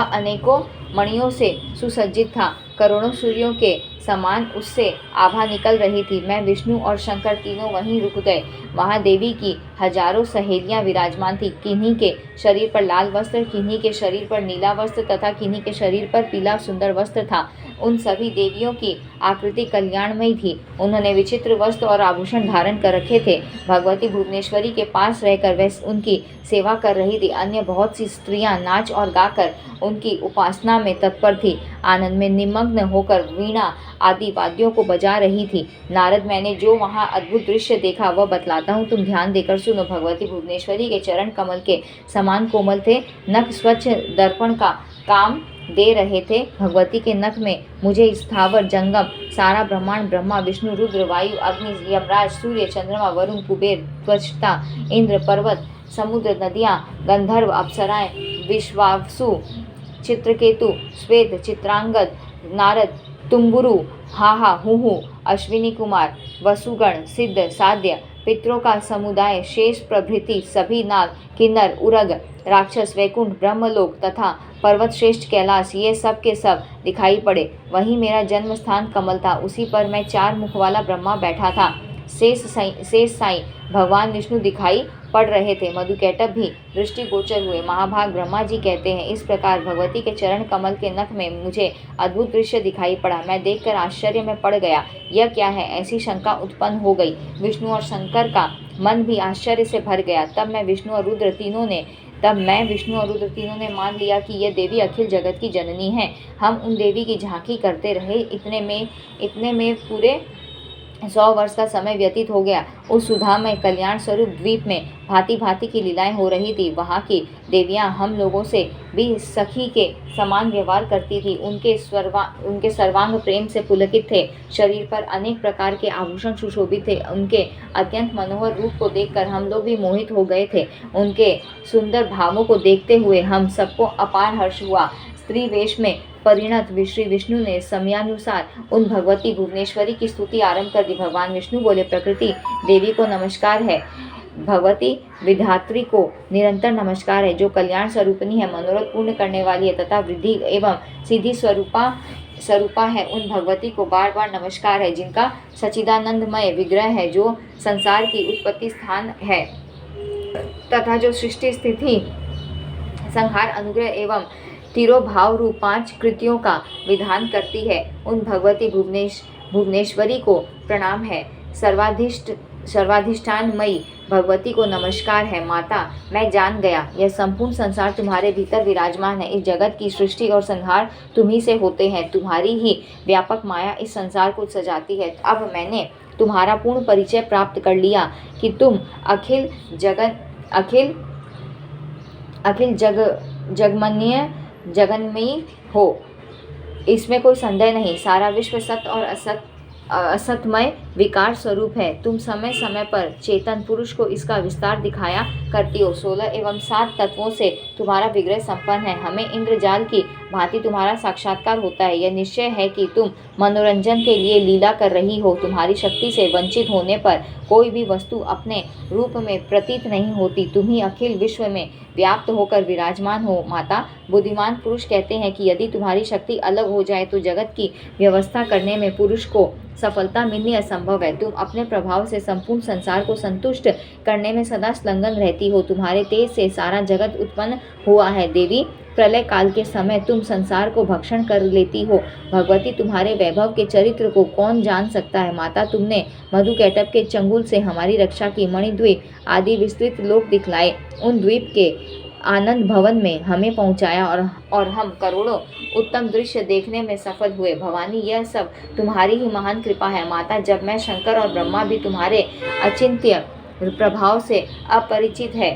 A: अनेकों मणियों से सुसज्जित था। करोड़ों सूर्यों के समान उससे आभा निकल रही थी। मैं, विष्णु और शंकर तीनों वहीं रुक गए। वहाँ देवी की हजारों सहेलियां विराजमान थी। किन्हीं के शरीर पर लाल वस्त्र, किन्हीं के शरीर पर नीला वस्त्र तथा किन्हीं के शरीर पर पीला सुंदर वस्त्र था। उन सभी देवियों की आकृति कल्याणमयी थी। उन्होंने विचित्र वस्त्र और आभूषण धारण कर रखे थे। भगवती भुवनेश्वरी के पास रहकर वह उनकी सेवा कर रही थी। अन्य बहुत सी स्त्रियां नाच और गाकर उनकी उपासना में तत्पर थी। आनंद में निमग्न होकर वीणा आदि वाद्यों को बजा रही थी। नारद, मैंने जो वहाँ अद्भुत दृश्य देखा वह बतलाता हूँ, तुम ध्यान देकर सुनो। भगवती भुवनेश्वरी के चरण कमल के समान कोमल थे। नख स्वच्छ दर्पण का काम दे रहे थे। भगवती के नख में मुझे स्थावर जंगम सारा ब्रह्मांड, ब्रह्मा, विष्णु, रुद्र, वायु, अग्नि, यमराज, सूर्य, चंद्रमा, वरुण, कुबेर, त्वष्टा, इंद्र, पर्वत, समुद्र, नदियाँ, गंधर्व, अप्सराएं, विश्वावसु, चित्रकेतु, श्वेत, चित्रांगद, नारद, तुम्बुरु, हाहा, हुहु, अश्विनी कुमार, वसुगण, सिद्ध, साध्य, पितरों का समुदाय, शेष प्रभृति सभी नाग, किन्नर, उरग, राक्षस, वैकुंठ, ब्रह्मलोक तथा पर्वत श्रेष्ठ कैलाश, ये सब के सब दिखाई पड़े। वहीं मेरा जन्म स्थान कमल था। उसी पर मैं 4 मुख वाला ब्रह्मा बैठा था। शेष साईं भगवान विष्णु दिखाई पड़ रहे थे। मधुकैटभ भी दृष्टिगोचर हुए। महाभाग ब्रह्मा जी कहते हैं, इस प्रकार भगवती के चरण कमल के नख में मुझे अद्भुत दृश्य दिखाई पड़ा। मैं देखकर आश्चर्य में पड़ गया। यह क्या है? ऐसी शंका उत्पन्न हो गई। विष्णु और शंकर का मन भी आश्चर्य से भर गया। तब मैं, विष्णु और रुद्र तीनों ने मान लिया कि यह देवी अखिल जगत की जननी है। हम उन देवी की झांकी करते रहे। इतने में पूरे 100 वर्ष का समय व्यतीत हो गया। उस सुधामय कल्याण स्वरूप द्वीप में भांति भांति की लीलाएं हो रही थी। वहाँ की देवियां हम लोगों से भी सखी के समान व्यवहार करती थी। उनके सर्वांग प्रेम से पुलकित थे। शरीर पर अनेक प्रकार के आभूषण सुशोभित थे। उनके अत्यंत मनोहर रूप को देखकर हम लोग भी मोहित हो गए थे। उनके सुंदर भावों को देखते हुए हम सबको अपार हर्ष हुआ। स्त्री वेश में परिणत श्री विष्णु ने समयानुसार उन भगवती भुवनेश्वरी की स्तुति आरंभ कर दी। भगवान विष्णु बोले, प्रकृति देवी को नमस्कार है, भगवती विधात्री को निरंतर नमस्कार है, जो कल्याण स्वरूपिणी है, मनोरथ पूर्ण करने वाली है तथा वृद्धि एवं सिद्धि स्वरूपा है। उन भगवती को बार बार नमस्कार है, जिनका सच्चिदानंदमय विग्रह है, जो संसार की उत्पत्ति स्थान है तथा जो सृष्टि, स्थिति, संहार, अनुग्रह एवं तिरोभाव रूप 5 कृतियों का विधान करती है। उन भगवती भुवनेश्वरी को प्रणाम है। सर्वाधिष्ठानमयी भगवती को नमस्कार है। माता, मैं जान गया, यह संपूर्ण संसार तुम्हारे भीतर विराजमान है। इस जगत की सृष्टि और संहार तुम्ही से होते हैं। तुम्हारी ही व्यापक माया इस संसार को सजाती है। अब मैंने तुम्हारा पूर्ण परिचय प्राप्त कर लिया कि तुम जगन्मयी हो, इसमें कोई संदेह नहीं। सारा विश्व सत्य और असतमय विकार स्वरूप है। तुम समय समय पर चेतन पुरुष को इसका विस्तार दिखाया करती हो। 16 एवं 7 तत्वों से तुम्हारा विग्रह संपन्न है। हमें इंद्रजाल की भांति तुम्हारा साक्षात्कार होता है। यह निश्चय है कि तुम मनोरंजन के लिए लीला कर रही हो। तुम्हारी शक्ति से वंचित होने पर कोई भी वस्तु अपने रूप में प्रतीत नहीं होती। तुम ही अखिल विश्व में व्याप्त होकर विराजमान हो। माता, बुद्धिमान पुरुष कहते हैं कि यदि तुम्हारी शक्ति अलग हो जाए तो जगत की व्यवस्था करने में पुरुष को सफलता मिलनी असंभव है। तुम अपने प्रभाव से संपूर्ण संसार को संतुष्ट करने में सदा संलग्न रहती हो। तुम्हारे तेज से सारा जगत उत्पन्न हुआ है। देवी, प्रलय काल के समय तुम संसार को भक्षण कर लेती हो। भगवती, तुम्हारे वैभव के चरित्र को कौन जान सकता है। माता, तुमने मधुकैटभ के चंगुल से हमारी रक्षा की। मणिद्वीप आदि विस्तृत लोक दिखलाए। उन द्वीप के आनंद भवन में हमें पहुंचाया और हम करोड़ों उत्तम दृश्य देखने में सफल हुए। भवानी, यह सब तुम्हारी ही महान कृपा है। माता, जब मैं, शंकर और ब्रह्मा भी तुम्हारे अचिंत्य प्रभाव से अपरिचित है,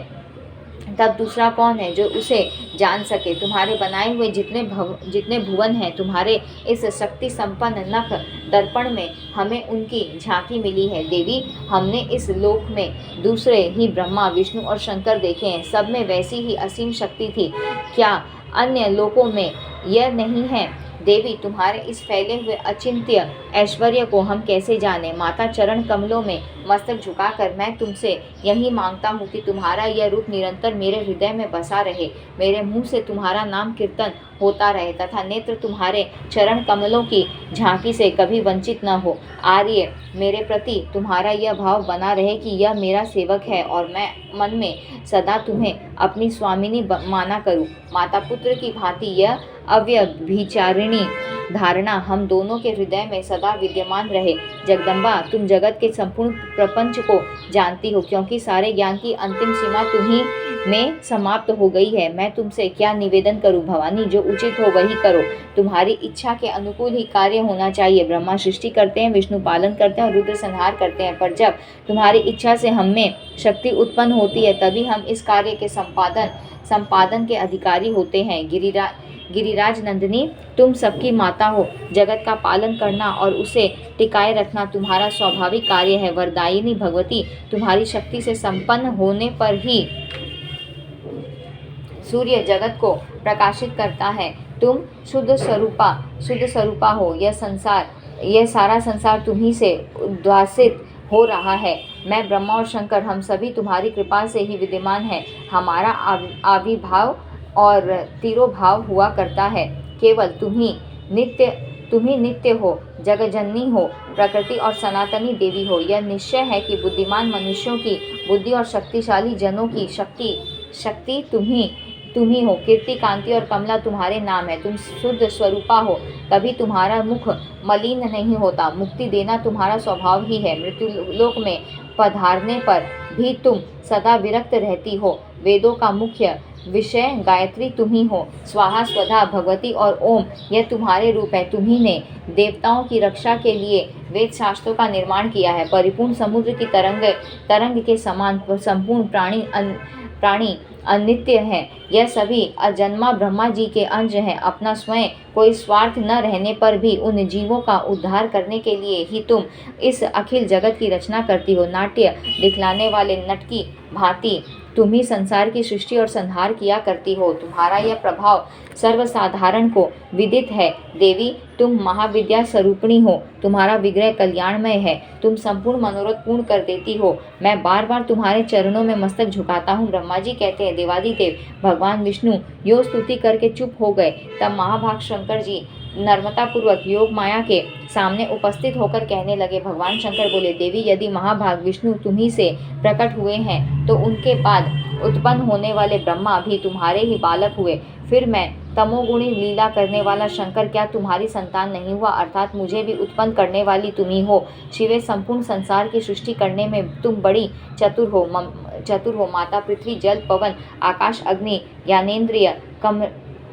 A: तब दूसरा कौन है जो उसे जान सके। तुम्हारे बनाए हुए जितने भुवन हैं, तुम्हारे इस शक्ति संपन्न नख दर्पण में हमें उनकी झांकी मिली है। देवी, हमने इस लोक में दूसरे ही ब्रह्मा, विष्णु और शंकर देखे हैं। सब में वैसी ही असीम शक्ति थी। क्या अन्य लोकों में यह नहीं है? देवी, तुम्हारे इस फैले हुए अचिंत्य ऐश्वर्य को हम कैसे जाने। माता, चरण कमलों में मस्तक झुकाकर मैं तुमसे यही मांगता हूँ कि तुम्हारा यह रूप निरंतर मेरे हृदय में बसा रहे, मेरे मुंह से तुम्हारा नाम कीर्तन होता रहे तथा नेत्र तुम्हारे चरण कमलों की झांकी से कभी वंचित न हो। आर्य, मेरे प्रति तुम्हारा यह भाव बना रहे कि यह मेरा सेवक है और मैं मन में सदा तुम्हें अपनी स्वामिनी माना करूँ। माता पुत्र की भांति यह अव्यभिचारिणी धारणा हम दोनों के हृदय में सदा विद्यमान रहे। जगदम्बा, तुम जगत के संपूर्ण प्रपंच को जानती हो, क्योंकि सारे ज्ञान की अंतिम सीमा तुम्ही में समाप्त हो गई है। मैं तुमसे क्या निवेदन करूं भवानी, जो उचित हो वही करो। तुम्हारी इच्छा के अनुकूल ही कार्य होना चाहिए। ब्रह्मा सृष्टि करते हैं, विष्णु पालन करते हैं और रुद्र संहार करते हैं, पर जब तुम्हारी इच्छा से हम में शक्ति उत्पन्न होती है तभी हम इस कार्य के संपादन के अधिकारी होते हैं। गिरिराज नंदिनी, तुम सबकी माता हो। जगत का पालन करना और उसे टिकाए रखना तुम्हारा स्वाभाविक कार्य है। वरदायिनी भगवती, तुम्हारी शक्ति से संपन्न होने पर ही सूर्य जगत को प्रकाशित करता है। तुम शुद्ध स्वरूपा हो। यह सारा संसार तुम्ही से उद्वासित हो रहा है। मैं, ब्रह्मा और शंकर, हम सभी तुम्हारी कृपा से ही विद्यमान है। हमारा आविर्भाव और तिरोभाव हुआ करता है। केवल तुम्ही नित्य हो, जगजननी हो, प्रकृति और सनातनी देवी हो। यह निश्चय है कि बुद्धिमान मनुष्यों की बुद्धि और शक्तिशाली जनों की शक्ति तुम्ही हो। कीर्ति, कांति और कमला तुम्हारे नाम है। तुम शुद्ध स्वरूपा हो, कभी तुम्हारा मुख मलिन नहीं होता। मुक्ति देना तुम्हारा स्वभाव ही है। मृत्यु लोक में पधारने पर भी तुम सदा विरक्त रहती हो। वेदों का मुख्य विषय गायत्री तुम्ही हो। स्वाहा, स्वधा, भगवती और ओम, यह तुम्हारे रूप है। तुम्ही ने देवताओं की रक्षा के लिए वेद शास्त्रों का निर्माण किया है। परिपूर्ण समुद्र की तरंग के समान संपूर्ण प्राणी अनित्य है। यह सभी अजन्मा ब्रह्मा जी के अंश हैं। अपना स्वयं कोई स्वार्थ न रहने पर भी उन जीवों का उद्धार करने के लिए ही तुम इस अखिल जगत की रचना करती हो। नाट्य दिखलाने वाले नट की भांति तुम ही संसार की सृष्टि और संहार किया करती हो। तुम्हारा यह प्रभाव सर्वसाधारण को विदित है। देवी, तुम महाविद्या स्वरूपिणी हो। तुम्हारा विग्रह कल्याणमय है। तुम संपूर्ण मनोरथ पूर्ण कर देती हो। मैं बार बार तुम्हारे चरणों में मस्तक झुकाता हूँ। ब्रह्मा जी कहते हैं, देवादिदेव भगवान विष्णु यो स्तुति करके चुप हो गए। तब महाभाग शंकर जी नर्मता पूर्वक योग माया के सामने उपस्थित होकर कहने लगे। भगवान शंकर बोले, देवी, यदि महाभाग विष्णु तुम्ही से प्रकट हुए हैं तो उनके बाद उत्पन्न होने वाले ब्रह्मा भी तुम्हारे ही बालक हुए। फिर मैं तमोगुणी लीला करने वाला शंकर क्या तुम्हारी संतान नहीं हुआ? अर्थात मुझे भी उत्पन्न करने वाली तुम्ही हो। शिवे, संपूर्ण संसार की सृष्टि करने में तुम बड़ी चतुर हो। माता पृथ्वी, जल, पवन, आकाश, अग्नि, ज्ञानेन्द्रिय,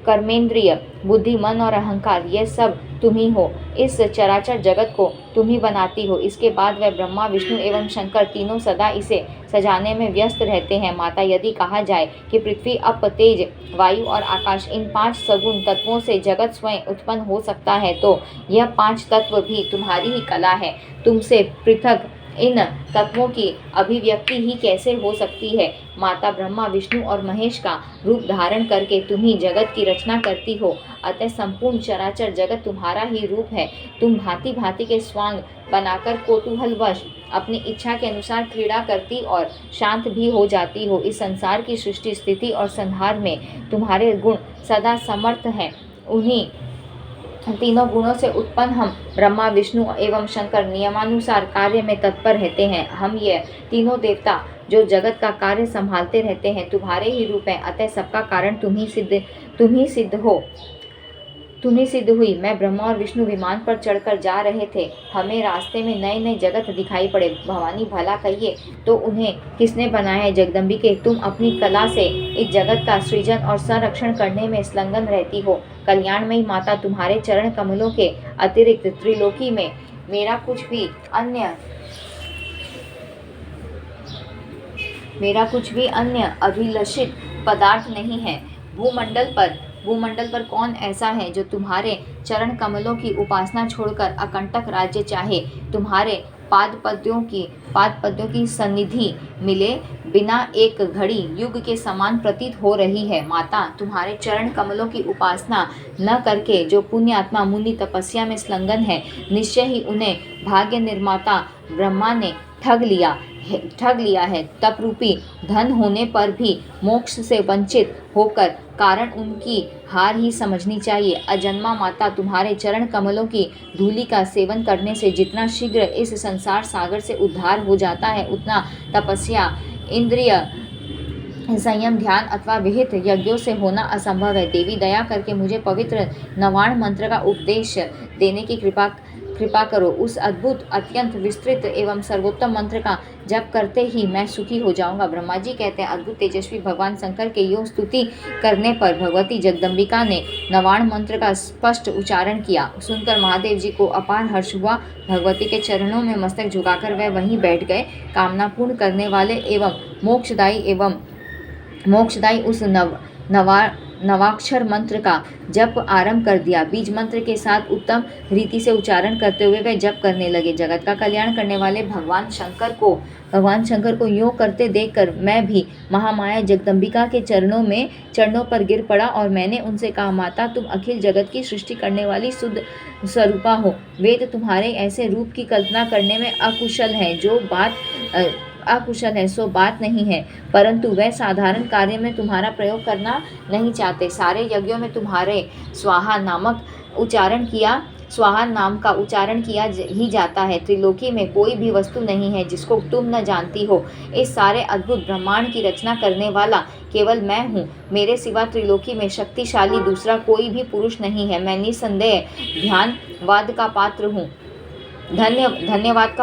A: कर्मेंद्रिय, बुद्धि, मन और अहंकार, यह सब तुम ही हो। इस चराचर जगत को तुम ही बनाती हो। इसके बाद वह ब्रह्मा, विष्णु एवं शंकर तीनों सदा इसे सजाने में व्यस्त रहते हैं। माता, यदि कहा जाए कि पृथ्वी, अप, तेज, वायु और आकाश, इन 5 सगुण तत्वों से जगत स्वयं उत्पन्न हो सकता है तो यह 5 तत्व भी तुम्हारी ही कला है। तुमसे पृथक इन तत्वों की अभिव्यक्ति ही कैसे हो सकती है? माता, ब्रह्मा, विष्णु और महेश का रूप धारण करके तुम ही जगत की रचना करती हो। अतः संपूर्ण चराचर जगत तुम्हारा ही रूप है। तुम भांति भांति के स्वांग बनाकर कौतूहलवश अपनी इच्छा के अनुसार क्रीड़ा करती और शांत भी हो जाती हो। इस संसार की सृष्टि, स्थिति और संहार में तुम्हारे गुण सदा समर्थ हैं। उन्हीं तीनों गुणों से उत्पन्न हम ब्रह्मा, विष्णु एवं शंकर नियमानुसार कार्य में तत्पर रहते हैं। हम ये तीनों देवता जो जगत का कार्य संभालते रहते हैं तुम्हारे ही रूप हैं। अतः सबका कारण तुम ही सिद्ध हुई। मैं, ब्रह्मा और विष्णु विमान पर चढ़कर जा रहे थे। हमें रास्ते में नए नए जगत दिखाई पड़े। भवानी, भला कहिए तो उन्हें किसने बनाया है? जगदम्बिके, तुम अपनी कला से इस जगत का सृजन और संरक्षण करने में संलग्न रहती हो। कल्याणमयी माता, तुम्हारे चरण कमलों के अतिरिक्त त्रिलोकी में मेरा कुछ भी अन्य मेरा कुछ भी अन्य अभिलषित पदार्थ नहीं है। भूमंडल पर कौन ऐसा है जो तुम्हारे चरण कमलों की उपासना छोड़कर अकंटक राज्य चाहे? तुम्हारे पाद पद्यों की सन्निधि मिले बिना एक घड़ी युग के समान प्रतीत हो रही है। माता, तुम्हारे चरण कमलों की उपासना न करके जो पुण्य आत्मा मुनि तपस्या में संलग्न है, निश्चय ही उन्हें भाग्य निर्माता ब्रह्मा ने ठग लिया है। तप रूपी धन होने पर भी मोक्ष से वंचित होकर कारण उनकी हार ही समझनी चाहिए। अजन्मा माता, तुम्हारे चरण कमलों की धूलि का सेवन करने से जितना शीघ्र इस संसार सागर से उद्धार हो जाता है, उतना तपस्या, इंद्रिय संयम, ध्यान अथवा विहित यज्ञों से होना असंभव है। देवी, दया करके मुझे पवित्र नवाण मंत्र का उपदेश देने की कृपा करो। उस अद्भुत, अत्यंत विस्तृत एवं सर्वोत्तम मंत्र का जप करते ही मैं सुखी हो जाऊंगा। ब्रह्मा जी कहते हैं, अद्भुत तेजस्वी भगवान शंकर के योग स्तुति करने पर भगवती जगदम्बिका ने नवाण मंत्र का स्पष्ट उच्चारण किया। सुनकर महादेव जी को अपार हर्ष हुआ। भगवती के चरणों में मस्तक झुकाकर वह वहीं बैठ गए। कामना पूर्ण करने वाले एवं मोक्षदायी उस नवाक्षर मंत्र का जप आरंभ कर दिया। बीज मंत्र के साथ उत्तम रीति से उच्चारण करते हुए वे जप करने लगे। जगत का कल्याण करने वाले भगवान शंकर को योग करते देखकर मैं भी महामाया जगदम्बिका के चरणों पर गिर पड़ा और मैंने उनसे कहा, माता, तुम अखिल जगत की सृष्टि करने वाली शुद्ध स्वरूपा हो। वेद तुम्हारे ऐसे रूप की कल्पना करने में अकुशल है, सो बात नहीं है, परंतु वह साधारण कार्य में तुम्हारा प्रयोग करना नहीं चाहते। सारे यज्ञों में तुम्हारे स्वाहा नाम का उच्चारण किया ही जाता है। त्रिलोकी में कोई भी वस्तु नहीं है जिसको तुम न जानती हो। इस सारे अद्भुत ब्रह्मांड की रचना करने वाला केवल मैं हूँ। मेरे सिवा त्रिलोकी में शक्तिशाली दूसरा कोई भी पुरुष नहीं है। मैं निसंदेह धन्यवाद का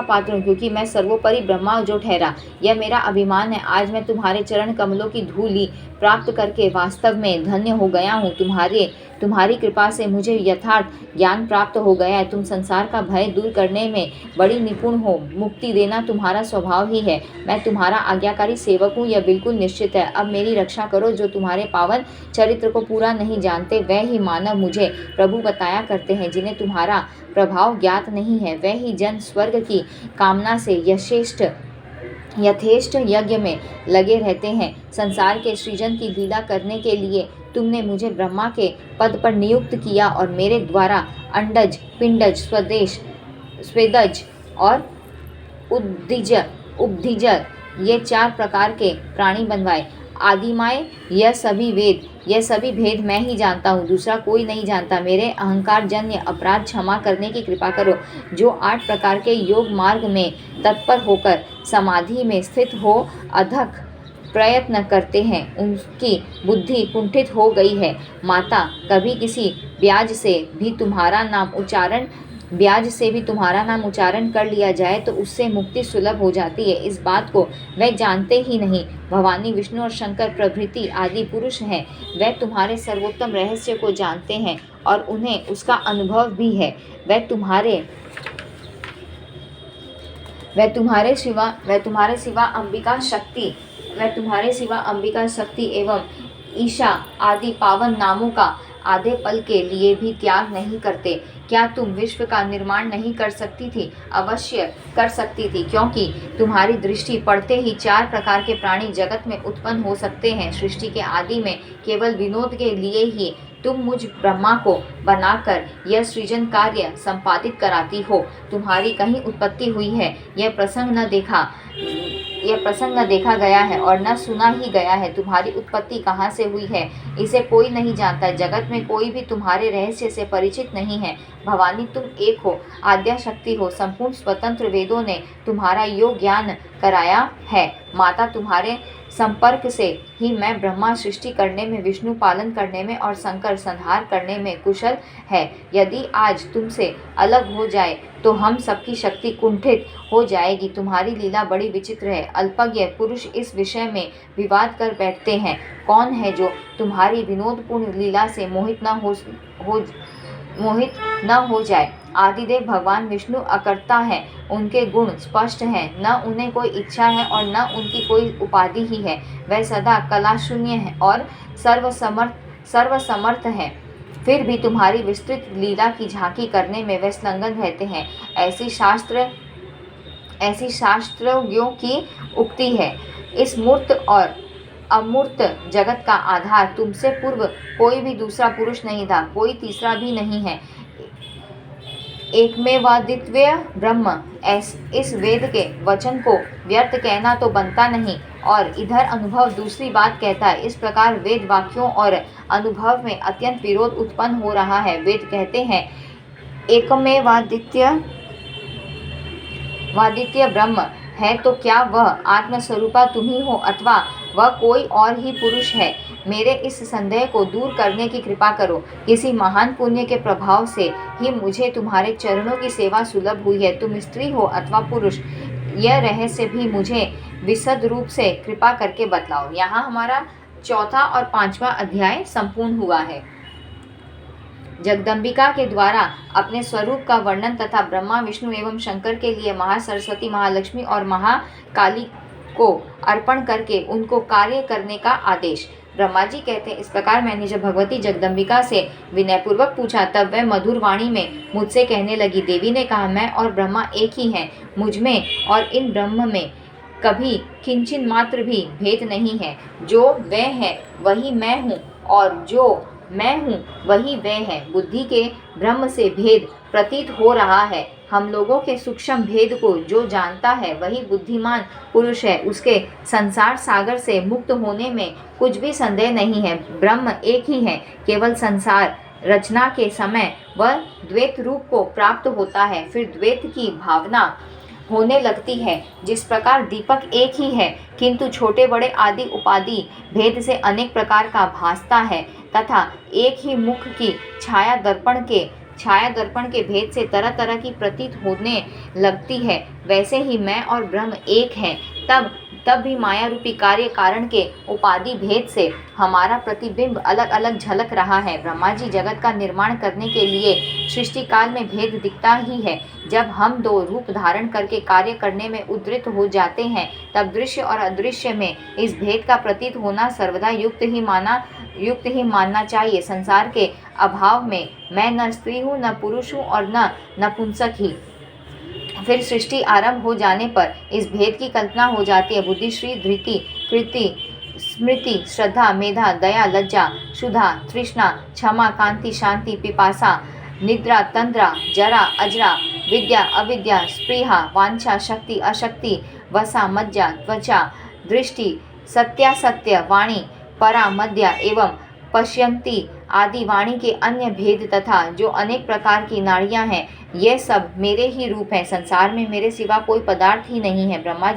A: पात्र हूँ, क्योंकि मैं सर्वोपरि ब्रह्मा जो ठहरा। यह मेरा अभिमान है। आज मैं तुम्हारे चरण कमलों की धूलि प्राप्त करके वास्तव में धन्य हो गया हूँ। तुम्हारी कृपा से मुझे यथार्थ ज्ञान प्राप्त हो गया है। तुम संसार का भय दूर करने में बड़ी निपुण हो। मुक्ति देना तुम्हारा स्वभाव ही है। मैं तुम्हारा आज्ञाकारी सेवक हूँ, यह बिल्कुल निश्चित है। अब मेरी रक्षा करो। जो तुम्हारे पावन चरित्र को पूरा नहीं जानते, वह ही मानव मुझे प्रभु बताया करते हैं। जिन्हें तुम्हारा प्रभाव ज्ञात नहीं है, वह ही जन स्वर्ग की कामना से यथेष्ट यज्ञ में लगे रहते हैं। संसार के सृजन की लीला करने के लिए तुमने मुझे ब्रह्मा के पद पर नियुक्त किया और मेरे द्वारा अंडज, पिंडज, स्वेदज और उपधिजर ये 4 प्रकार के प्राणी बनवाए। आदिमाय, यह सभी भेद मैं ही जानता हूँ, दूसरा कोई नहीं जानता। मेरे अहंकार जन्य अपराध क्षमा करने की कृपा करो। जो 8 प्रकार के योग मार्ग में तत्पर होकर समाधि में स्थित हो अथक प्रयत्न करते हैं, उनकी बुद्धि कुंठित हो गई है। माता, कभी किसी ब्याज से भी तुम्हारा नाम उच्चारण कर लिया जाए तो उससे मुक्ति सुलभ हो जाती है। इस बात को वह जानते ही नहीं। भवानी, विष्णु और शंकर प्रभृति आदि पुरुष हैं, वह तुम्हारे सर्वोत्तम रहस्य को जानते हैं और उन्हें उसका अनुभव भी है। वह तुम्हारे सिवा अंबिका शक्ति एवं ईशा आदि पावन नामों का आधे पल के लिए भी त्याग नहीं करते। क्या तुम विश्व का निर्माण नहीं कर सकती थी? अवश्य कर सकती थी, क्योंकि तुम्हारी दृष्टि पड़ते ही 4 प्रकार के प्राणी जगत में उत्पन्न हो सकते हैं। सृष्टि के आदि में केवल विनोद के लिए ही तुम मुझ ब्रह्मा को बनाकर यह सृजन कार्य संपादित कराती हो। तुम्हारी कहीं उत्पत्ति हुई है, यह प्रसंग न देखा गया है और न सुना ही गया है। तुम्हारी उत्पत्ति कहाँ से हुई है, इसे कोई नहीं जानता। जगत में कोई भी तुम्हारे रहस्य से परिचित नहीं है। भवानी, तुम एक हो, आद्या शक्ति हो, संपूर्ण स्वतंत्र। वेदों ने तुम्हारा योग ज्ञान कराया है। माता, तुम्हारे संपर्क से ही मैं ब्रह्मा सृष्टि करने में, विष्णु पालन करने में और शंकर संहार करने में कुशल है। यदि आज तुमसे अलग हो जाए तो हम सबकी शक्ति कुंठित हो जाएगी। तुम्हारी लीला बड़ी विचित्र है। अल्पज्ञ पुरुष इस विषय में विवाद कर बैठते हैं। कौन है जो तुम्हारी विनोदपूर्ण लीला से मोहित न हो जाए? आदिदेव भगवान विष्णु अकर्ता है, उनके गुण स्पष्ट हैं, न उन्हें कोई इच्छा है और न उनकी कोई उपाधि ही है। वह सदा कला शून्य है और सर्वसमर्थ है, फिर भी तुम्हारी विस्तृत लीला की झांकी करने में वे संलग्न रहते हैं। ऐसी शास्त्रों की उक्ति है। इस मूर्त और अमूर्त जगत का आधार तुमसे पूर्व कोई भी दूसरा पुरुष नहीं था, कोई तीसरा भी नहीं है। एकमेवाद्वितीय ब्रह्म। इस वेद के वचन को व्यर्थ कहना तो बनता नहीं और इधर अनुभव दूसरी बात कहता है। इस प्रकार वेद वाक्यों और अनुभव में अत्यंत विरोध उत्पन्न हो रहा है। वेद कहते हैं एकमेवाद्वितीय ब्रह्म है, तो क्या वह आत्मस्वरूपा तुम ही हो अथवा वह कोई और ही पुरुष है? मेरे इस संदेह को दूर करने की कृपा करो। किसी महान पुण्य के प्रभाव से ही मुझे तुम्हारे चरणों की सेवा सुलभ हुई है। तुम स्त्री हो अथवा पुरुष, यह रहस्य भी मुझे विशद रूप से कृपा करके बतलाओ। यहाँ हमारा चौथा और पांचवा अध्याय संपूर्ण हुआ है। जगदम्बिका के द्वारा अपने स्वरूप का वर्णन तथा ब्रह्मा विष्णु एवं शंकर के लिए महासरस्वती, महालक्ष्मी और महाकाली को अर्पण करके उनको कार्य करने का आदेश। ब्रह्मा जी कहते हैं, इस प्रकार मैंने जब भगवती जगदम्बिका से विनयपूर्वक पूछा तब वह मधुर वाणी में मुझसे कहने लगी। देवी ने कहा, मैं और ब्रह्मा एक ही हैं। मुझ में और इन ब्रह्म में कभी किंचिन मात्र भी भेद नहीं है। जो वह है वही मैं हूँ और जो मैं हूँ वही वह है। बुद्धि के ब्रह्म से भेद प्रतीत हो रहा है। हम लोगों के सूक्ष्म भेद को जो जानता है वही बुद्धिमान पुरुष है। उसके संसार सागर से मुक्त होने में कुछ भी संदेह नहीं है। ब्रह्म एक ही है। केवल संसार रचना के समय वह द्वैत रूप को प्राप्त होता है, फिर द्वैत की भावना होने लगती है। जिस प्रकार दीपक एक ही है किंतु छोटे बड़े आदि उपाधि भेद से अनेक प्रकार का भासता है तथा एक ही मुख की छाया दर्पण के भेद से तरह तरह की प्रतीत होने लगती है, वैसे ही मैं और ब्रह्म एक हैं। तब भी माया रूपी कार्य कारण के उपाधि भेद से हमारा प्रतिबिंब अलग अलग झलक रहा है। ब्रह्मा जी जगत का निर्माण करने के लिए सृष्टि काल में भेद दिखता ही है। जब हम दो रूप धारण करके कार्य करने में उद्यत हो जाते हैं तब दृश्य और अदृश्य में इस भेद का प्रतीत होना सर्वदा युक्त ही मानना चाहिए। संसार के अभाव में मैं न स्त्री हूँ, न पुरुष हूँ और न नपुंसक ही। फिर सृष्टि आरंभ हो जाने पर इस भेद की कल्पना हो जाती है। बुद्धि, श्री, धृति, कृति, स्मृति, श्रद्धा, मेधा, दया, लज्जा, क्षुधा, तृष्णा, क्षमा, कांति, शांति, पिपासा, निद्रा, तंद्रा, जरा, अजरा, विद्या, अविद्या, स्पृहा, वांछा, शक्ति, अशक्ति, वसा, मज्जा, त्वचा, दृष्टि, सत्यासत्य, वाणी, परा, मध्या एवं पश्यंती आदि वाणी के अन्य भेद तथा जो अनेक प्रकार की नाड़ियां हैं, यह सब मेरे ही रूप हैं। संसार में मेरे सिवा कोई पदार्थ ही नहीं है। ब्रह्मा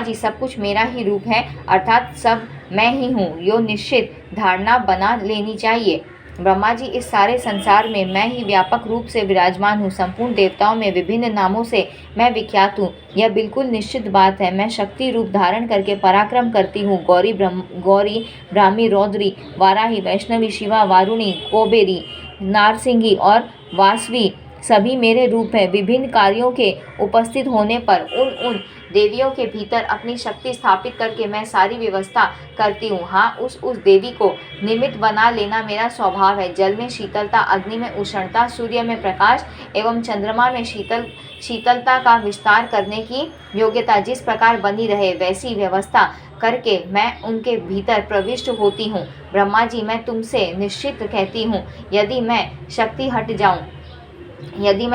A: जी सब कुछ मेरा ही रूप है, अर्थात सब मैं ही हूँ। यो निश्चित धारणा बना लेनी चाहिए। ब्रह्मा जी, इस सारे संसार में मैं ही व्यापक रूप से विराजमान हूँ। संपूर्ण देवताओं में विभिन्न नामों से मैं विख्यात हूँ, यह बिल्कुल निश्चित बात है। मैं शक्ति रूप धारण करके पराक्रम करती हूँ। गौरी, ब्राह्मी, रौद्री, वाराही, वैष्णवी, शिवा, वारुणी, कोबेरी, नारसिंगी और वासवी सभी मेरे रूप हैं। विभिन्न कार्यों के उपस्थित होने पर उन देवियों के भीतर अपनी शक्ति स्थापित करके मैं सारी व्यवस्था करती हूँ। हाँ, उस देवी को निमित्त बना लेना मेरा स्वभाव है। जल में शीतलता, अग्नि में उष्णता, सूर्य में प्रकाश एवं चंद्रमा में शीतलता का विस्तार करने की योग्यता जिस प्रकार बनी रहे, वैसी व्यवस्था करके मैं उनके भीतर प्रविष्ट होती हूँ। ब्रह्मा जी, मैं तुमसे निश्चित कहती हूँ, यदि मैं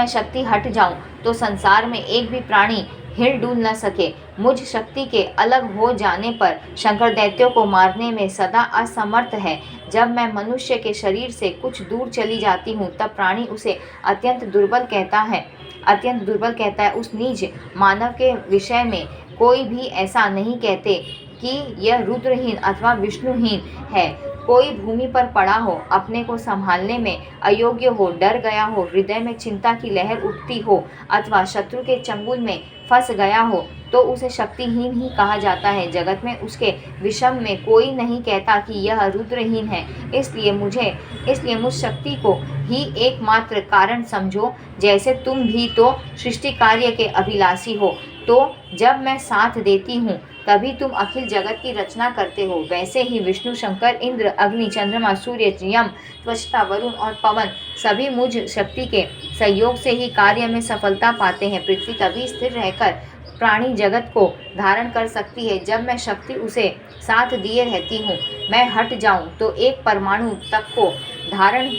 A: शक्ति हट जाऊं तो संसार में एक भी प्राणी हिल डुल न सके। मुझ शक्ति के अलग हो जाने पर शंकर दैत्यों को मारने में सदा असमर्थ है। जब मैं मनुष्य के शरीर से कुछ दूर चली जाती हूँ तब प्राणी उसे अत्यंत दुर्बल कहता है। उस नीच मानव के विषय में कोई भी ऐसा नहीं कहते कि यह रुद्रहीन अथवा विष्णुहीन है। कोई भूमि पर पड़ा हो, अपने को संभालने में अयोग्य हो, डर गया हो, हृदय में चिंता की लहर उठती हो अथवा शत्रु के चंगुल में फंस गया हो, तो उसे शक्तिहीन ही कहा जाता है। जगत में उसके विषम में कोई नहीं कहता कि यह रुद्रहीन है। इसलिए मुझ शक्ति को ही एकमात्र कारण समझो। जैसे तुम भी तो सृष्टि कार्य के अभिलाषी हो, तो जब मैं साथ देती हूँ तभी तुम अखिल जगत की रचना करते हो। वैसे ही विष्णु, शंकर, इंद्र, अग्नि, चंद्रमा, सूर्य, यम, त्वष्टा, वरुण और पवन सभी मुझ शक्ति के सहयोग से ही कार्य में सफलता पाते हैं। पृथ्वी तभी स्थिर रहकर प्राणी जगत को धारण कर सकती है जब मैं शक्ति उसे साथ दिए रहती हूँ। मैं हट जाऊँ तो एक परमाणु तक को धारण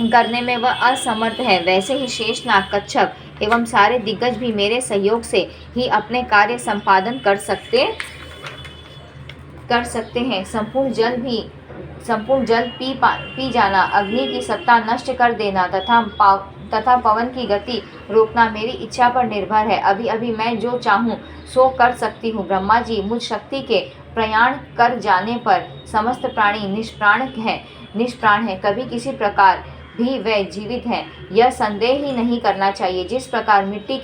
A: करने में वह असमर्थ है। वैसे ही शेषनाग, कच्छप एवं सारे दिग्गज भी मेरे सहयोग से ही अपने कार्य संपादन कर सकते हैं। संपूर्ण जल पी जाना, अग्नि की सत्ता नष्ट कर देना तथा पवन की गति रोकना मेरी इच्छा पर निर्भर है। अभी अभी मैं जो चाहूँ सो कर सकती हूँ। ब्रह्मा जी, मुझ शक्ति के प्रयाण कर जाने पर समस्त प्राणी निष्प्राण है। कभी किसी प्रकार भी वे जीवित हैं, यह संदेह ही नहीं करना चाहिए। जिस प्रकार मिट्टी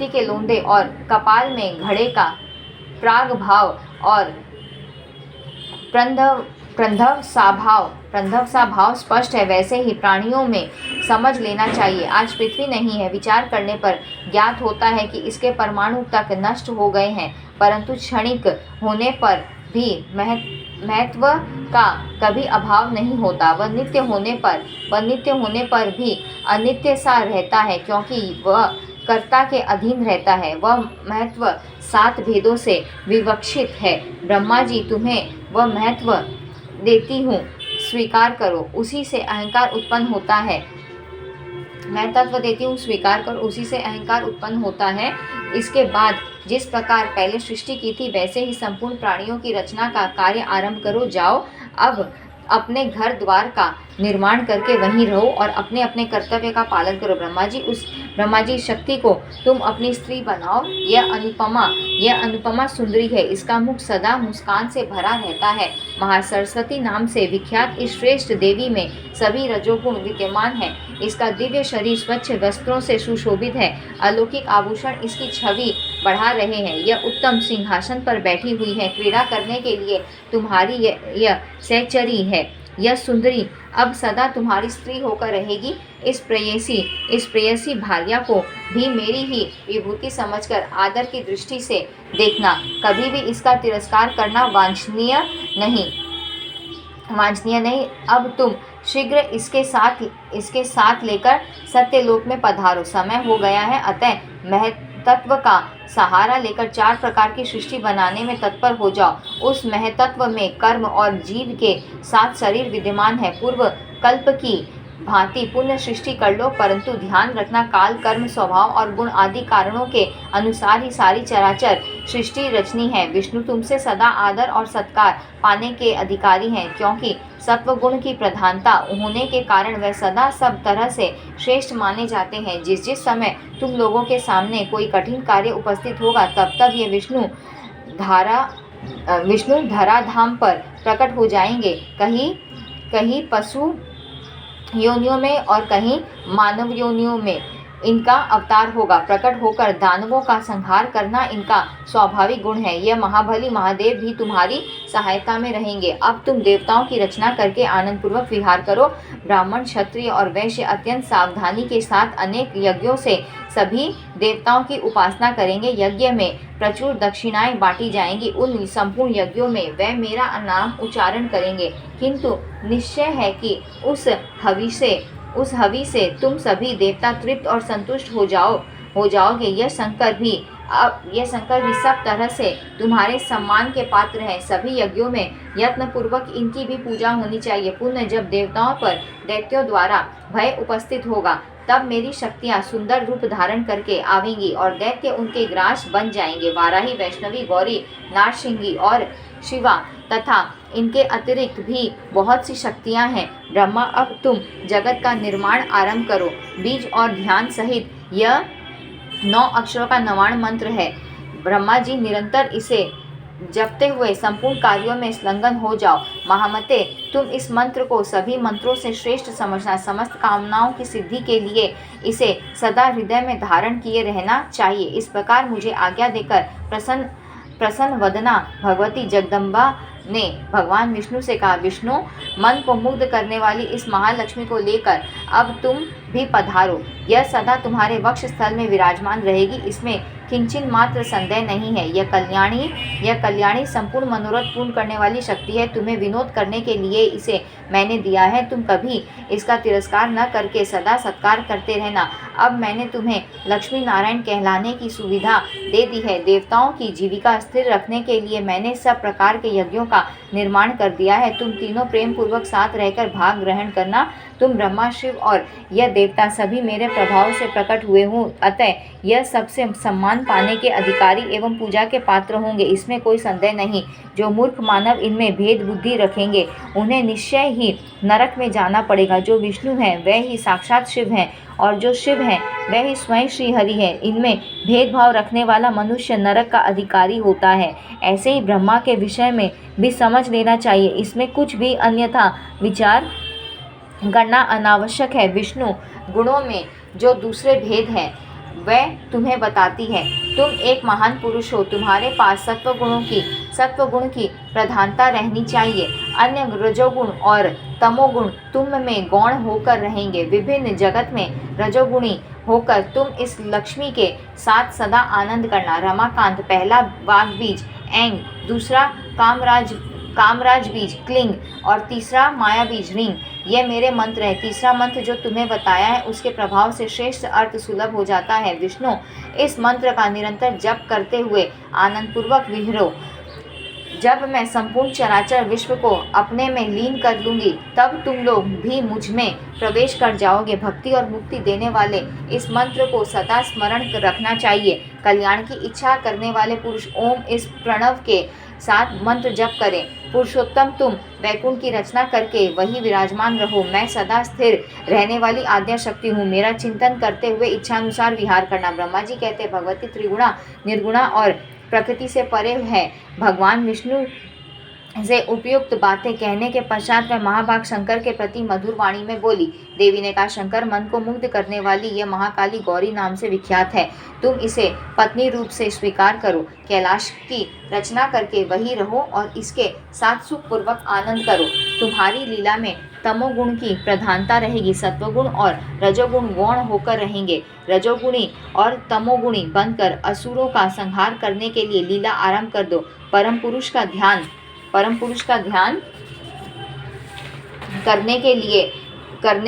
A: के लोंदे और कपाल में घड़े का प्राग भाव और प्रंधव सा भाव स्पष्ट है, वैसे ही प्राणियों में समझ लेना चाहिए। आज पृथ्वी नहीं है, विचार करने पर ज्ञात होता है कि इसके परमाणु तक नष्ट हो गए हैं, परंतु क्षणिक होने पर भी महत्व का कभी अभाव नहीं होता। वह नित्य होने पर भी अनित्य सा रहता है, क्योंकि वह कर्ता के अधीन रहता है। वह महत्व 7 भेदों से विवक्षित है। ब्रह्मा जी, तुम्हें वह महत्व देती हूँ, स्वीकार करो, उसी से अहंकार उत्पन्न होता है। मैं तत्व देती हूँ, स्वीकार करो, उसी से अहंकार उत्पन्न होता है। इसके बाद जिस प्रकार पहले सृष्टि की थी, वैसे ही संपूर्ण प्राणियों की रचना का कार्य आरंभ करो। जाओ अब अपने घर द्वार का निर्माण करके वहीं रहो और अपने अपने कर्तव्य का पालन करो। ब्रह्मा जी, शक्ति को तुम अपनी स्त्री बनाओ। यह अनुपमा सुंदरी है, इसका मुख सदा मुस्कान से भरा रहता है। महासरस्वती नाम से विख्यात इस श्रेष्ठ देवी में सभी रजोगुण विद्यमान है। इसका दिव्य शरीर स्वच्छ वस्त्रों से सुशोभित है। अलौकिक आभूषण इसकी छवि बढ़ा रहे हैं। यह उत्तम सिंहासन पर बैठी हुई है। क्रीड़ा करने के लिए तुम्हारी यह सहचरी है। यह सुंदरी अब सदा तुम्हारी स्त्री होकर रहेगी। इस प्रेयसी भार्या को भी मेरी ही विभूति समझकर आदर की दृष्टि से देखना। कभी भी इसका तिरस्कार करना वांछनीय नहीं। अब तुम शीघ्र इसके साथ लेकर सत्यलोक में पधारो। समय हो गया है, अतः महतत्व का सहारा लेकर 4 प्रकार की सृष्टि बनाने में तत्पर हो जाओ। उस महतत्व में कर्म और जीव के 7 शरीर विद्यमान है। पूर्व कल्प की भांति पुण्य सृष्टि कर लो, परंतु ध्यान रखना, काल, कर्म, स्वभाव और गुण आदि कारणों के अनुसार ही सारी चराचर सृष्टि रचनी है। विष्णु तुमसे सदा आदर और सत्कार पाने के अधिकारी हैं, क्योंकि सत्व गुण की प्रधानता होने के कारण वह सदा सब तरह से श्रेष्ठ माने जाते हैं। जिस समय तुम लोगों के सामने कोई कठिन कार्य उपस्थित होगा, तब ये विष्णु धराधाम पर प्रकट हो जाएंगे। कहीं पशु योनियों में और कहीं मानव योनियों में इनका अवतार होगा। प्रकट होकर दानवों का संहार करना इनका स्वाभाविक गुण है। यह महाबली महादेव भी तुम्हारी सहायता में रहेंगे। अब तुम देवताओं की रचना करके आनंद पूर्वक विहार करो। ब्राह्मण, क्षत्रिय और वैश्य अत्यंत सावधानी के साथ अनेक यज्ञों से सभी देवताओं की उपासना करेंगे। यज्ञ में प्रचुर दक्षिणाएं बांटी जाएंगी। उन संपूर्ण यज्ञों में वे मेरा नाम उच्चारण करेंगे, किंतु निश्चय है कि उस हवि से तुम सभी देवता तृप्त और संतुष्ट हो जाओगे। यह शंकर भी सब तरह से तुम्हारे सम्मान के पात्र हैं। सभी यज्ञों में यत्न पूर्वक इनकी भी पूजा होनी चाहिए। पुण्य जब देवताओं पर दैत्यों द्वारा भय उपस्थित होगा, तब मेरी शक्तियाँ सुंदर रूप धारण करके आवेंगी और दैत्य उनके ग्रास बन जाएंगे। वाराही, वैष्णवी, गौरी, नारसिंगी और शिवा तथा इनके अतिरिक्त भी बहुत सी शक्तियाँ हैं। ब्रह्मा, अब तुम जगत का निर्माण आरंभ करो। बीज और ध्यान सहित यह 9 अक्षरों का नवाण मंत्र है। ब्रह्मा जी निरंतर इसे जपते हुए संपूर्ण कार्यों में संलग्न हो जाओ। महामते, तुम इस मंत्र को सभी मंत्रों से श्रेष्ठ समझना। समस्त कामनाओं की सिद्धि के लिए इसे सदा हृदय में धारण किए रहना चाहिए। इस प्रकार मुझे आज्ञा देकर प्रसन्न वदना भगवती जगदम्बा ने भगवान विष्णु से कहा, विष्णु, मन को मुग्ध करने वाली इस महालक्ष्मी को लेकर अब तुम भी पधारो। यह सदा तुम्हारे वक्ष स्थल में विराजमान रहेगी, इसमें किंचिन मात्र संदेह नहीं है। यह कल्याणी संपूर्ण मनोरथ पूर्ण करने वाली शक्ति है। तुम्हें विनोद करने के लिए इसे मैंने दिया है। तुम कभी इसका तिरस्कार न करके सदा सत्कार करते रहना। अब मैंने तुम्हें लक्ष्मी नारायण कहलाने की सुविधा दे दी है। देवताओं की जीविका स्थिर रखने के लिए मैंने सब प्रकार के यज्ञों का निर्माण कर दिया है। तुम तीनों प्रेम पूर्वक साथ रहकर भाग ग्रहण करना। तुम ब्रह्मा, शिव और यह देवता सभी मेरे प्रभाव से प्रकट हुए हों, अतः यह सबसे सम्मान पाने के अधिकारी एवं पूजा के पात्र होंगे, इसमें कोई संदेह नहीं। जो मूर्ख मानव इनमें भेद बुद्धि रखेंगे उन्हें निश्चय ही नरक में जाना पड़ेगा। जो विष्णु हैं वह ही साक्षात शिव हैं और जो शिव हैं वह ही स्वयं श्री हरि है। इनमें भेदभाव रखने वाला मनुष्य नरक का अधिकारी होता है। ऐसे ही ब्रह्मा के विषय में भी समझ लेना चाहिए, इसमें कुछ भी अन्यथा विचार करना अनावश्यक है। विष्णु गुणों में जो दूसरे भेद हैं वह तुम्हें बताती है। तुम एक महान पुरुष हो, तुम्हारे पास सत्वगुण की प्रधानता रहनी चाहिए। अन्य रजोगुण और तमोगुण तुम में गौण होकर रहेंगे। विभिन्न जगत में रजोगुणी होकर तुम इस लक्ष्मी के साथ सदा आनंद करना। रमाकांत, पहला वाग बीज एंग, दूसरा कामराज बीज क्लिंग और तीसरा माया बीज रिंग, यह मेरे मंत्र है। तीसरा मंत्र जो तुम्हें बताया है उसके प्रभाव से श्रेष्ठ अर्थ सुलभ हो जाता है। विष्णु, इस मंत्र का निरंतर जप करते हुए आनंद पूर्वक विहरो। जब मैं संपूर्ण चराचर विश्व को अपने में लीन कर लूँगी तब तुम लोग भी मुझ में प्रवेश कर जाओगे। भक्ति और मुक्ति देने वाले इस मंत्र को सदा स्मरण रखना चाहिए। कल्याण की इच्छा करने वाले पुरुष ओम इस प्रणव के साथ मंत्र जप करें। पुरुषोत्तम, तुम वैकुंठ की रचना करके वही विराजमान रहो। मैं सदा स्थिर रहने वाली आद्या शक्ति हूँ। मेरा चिंतन करते हुए इच्छानुसार विहार करना। ब्रह्मा जी कहते, भगवती त्रिगुणा निर्गुणा और प्रकृति से परे है। भगवान विष्णु से उपयुक्त बातें कहने के पश्चात वह महाभाग शंकर के प्रति मधुर वाणी में बोली। देवी ने कहा, शंकर मन को मुग्ध करने वाली यह महाकाली गौरी नाम से विख्यात है। तुम इसे पत्नी रूप से स्वीकार करो। कैलाश की रचना करके वही रहो और इसके साथ सुखपूर्वक आनंद करो। तुम्हारी लीला में तमोगुण की प्रधानता रहेगी, सत्वगुण और रजोगुण गौण होकर रहेंगे। रजोगुणी और तमोगुणी बनकर असुरों का संहार करने के लिए लीला आरंभ कर दो। परम पुरुष का ध्यान करने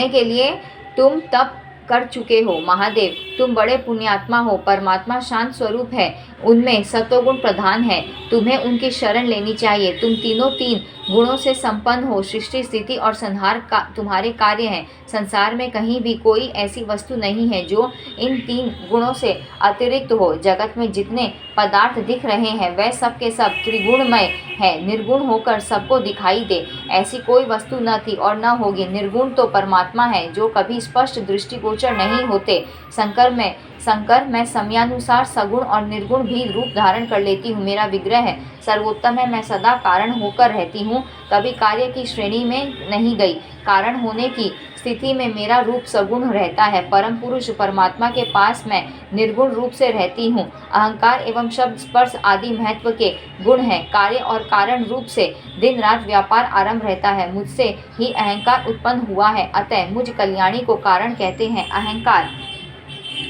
A: के लिए तुम तप कर चुके हो। महादेव, तुम बड़े पुण्यात्मा हो। परमात्मा शांत स्वरूप है, उनमें सत्वगुण प्रधान है। तुम्हें उनकी शरण लेनी चाहिए। तुम तीनों तीन गुणों से संपन्न हो। सृष्टि, स्थिति और संहार का तुम्हारे कार्य हैं। संसार में कहीं भी कोई ऐसी वस्तु नहीं है जो इन तीन गुणों से अतिरिक्त हो। जगत में जितने पदार्थ दिख रहे हैं वह सब के सब त्रिगुणमय है। निर्गुण होकर सबको दिखाई दे ऐसी कोई वस्तु न थी और न होगी। निर्गुण तो परमात्मा है जो कभी स्पष्ट दृष्टिगोचर नहीं होते। शंकर, मैं समयानुसार सगुण और निर्गुण भी रूप धारण कर लेती हूँ। मेरा विग्रह सर्वोत्तम है। मैं सदा कारण होकर रहती हूँ, कभी कार्य की श्रेणी में नहीं गई। कारण होने की स्थिति में मेरा रूप सगुण रहता है। परम पुरुष परमात्मा के पास मैं निर्गुण रूप से रहती हूँ। अहंकार एवं शब्द स्पर्श आदि महत्व के गुण हैं। कार्य और कारण रूप से दिन रात व्यापार आरंभ रहता है। मुझसे ही अहंकार उत्पन्न हुआ है, अतः मुझ कल्याणी को कारण कहते हैं। अहंकार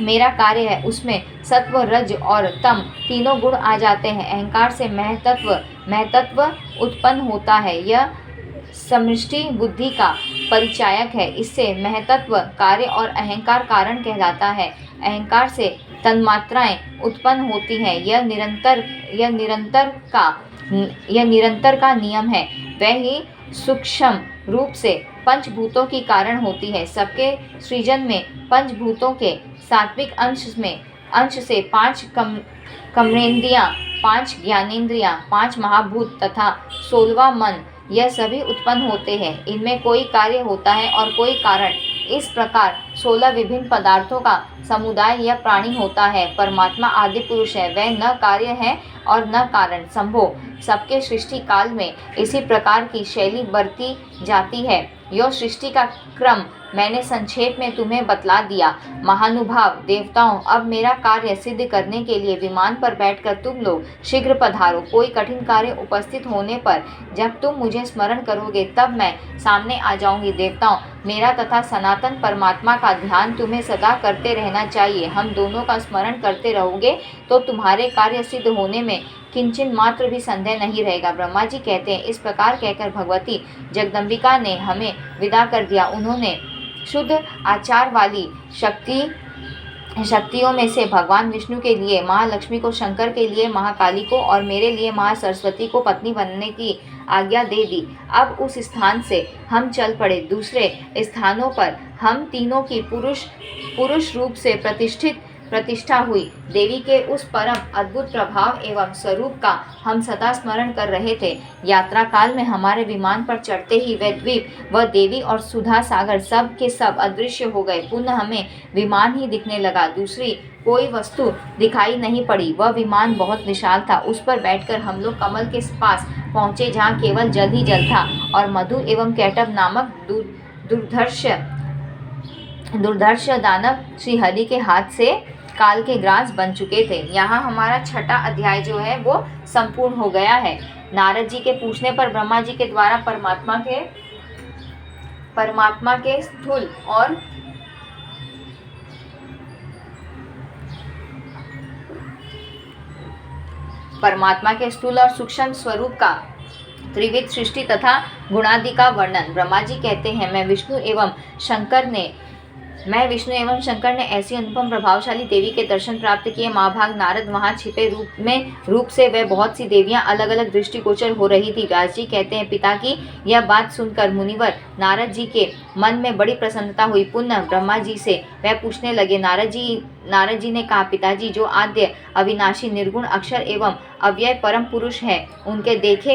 A: मेरा कार्य है, उसमें सत्व, रज और तम तीनों गुण आ जाते हैं। अहंकार से महतत्व उत्पन्न होता है। यह समष्टि बुद्धि का परिचायक है। इससे महतत्व कार्य और अहंकार कारण कहलाता है। अहंकार से तन्मात्राएं उत्पन्न होती हैं। यह निरंतर का नियम है। वह ही सूक्ष्म रूप से पंचभूतों की कारण होती है। सबके सृजन में पंचभूतों के सात्विक अंश से 5 कर्मेंद्रियां, 5 ज्ञानेंद्रियां, 5 महाभूत तथा 16वां मन, यह सभी उत्पन्न होते हैं। इनमें कोई कार्य होता है और कोई कारण। इस प्रकार 16 विभिन्न पदार्थों का समुदाय यह प्राणी होता है। परमात्मा आदि पुरुष है, वह न कार्य है और न कारण। संभो सबके सृष्टि काल में इसी प्रकार की शैली बरती जाती है। यह सृष्टि का क्रम मैंने संक्षेप में तुम्हें बतला दिया। महानुभाव देवताओं, अब मेरा कार्य सिद्ध करने के लिए विमान पर बैठकर तुम लोग शीघ्र पधारो। कोई कठिन कार्य उपस्थित होने पर जब तुम मुझे स्मरण करोगे तब मैं सामने आ जाऊंगी। देवताओं, मेरा तथा सनातन परमात्मा का ध्यान तुम्हें सदा करते रहना चाहिए। हम दोनों का स्मरण करते रहोगे तो तुम्हारे कार्य सिद्ध होने में किंचन मात्र भी संदेह नहीं रहेगा। ब्रह्मा जी कहते हैं, इस प्रकार कहकर भगवती जगदम्बिका ने हमें विदा कर दिया। उन्होंने शुद्ध आचार वाली शक्तियों में से भगवान विष्णु के लिए महालक्ष्मी को, शंकर के लिए महाकाली को और मेरे लिए महासरस्वती को पत्नी बनने की आज्ञा दे दी। अब उस स्थान से हम चल पड़े। दूसरे स्थानों पर हम तीनों की पुरुष रूप से प्रतिष्ठा हुई। देवी के उस परम अद्भुत प्रभाव एवं स्वरूप का हम सदा स्मरण कर रहे थे। यात्रा काल में हमारे विमान पर चढ़ते ही वह द्वीप, वह देवी और सुधा सागर सब के सब अदृश्य हो गए। पुनः हमें विमान ही दिखने लगा, दूसरी कोई वस्तु दिखाई नहीं पड़ी। वह विमान बहुत विशाल था। उस पर बैठकर हम लोग कमल के पास पहुँचे, जहाँ केवल जल ही जल था और मधु एवं कैटभ नामक दुर्धर्ष दानव श्री हरि के हाथ से काल के ग्रास बन चुके थे। यहाँ हमारा 6वां अध्याय जो है वो संपूर्ण हो गया है। नारद जी के पूछने पर ब्रह्मा जी के द्वारा परमात्मा के स्थूल और सूक्ष्म स्वरूप का त्रिविध सृष्टि तथा गुणादि का वर्णन। ब्रह्मा जी कहते हैं, मैं विष्णु एवं शंकर ने ऐसी अनुपम प्रभावशाली देवी के दर्शन प्राप्त किए। महाभाग नारद वहां छिपे रूप से वह बहुत सी देवियां अलग अलग दृष्टिगोचर हो रही थी। व्यास जी कहते हैं, पिता की यह बात सुनकर मुनिवर नारद जी के मन में बड़ी प्रसन्नता हुई। पुनः ब्रह्मा जी से वह पूछने लगे। नारद जी ने कहा, पिताजी, जो आद्य अविनाशी निर्गुण अक्षर एवं अव्यय परम पुरुष है, उनके देखे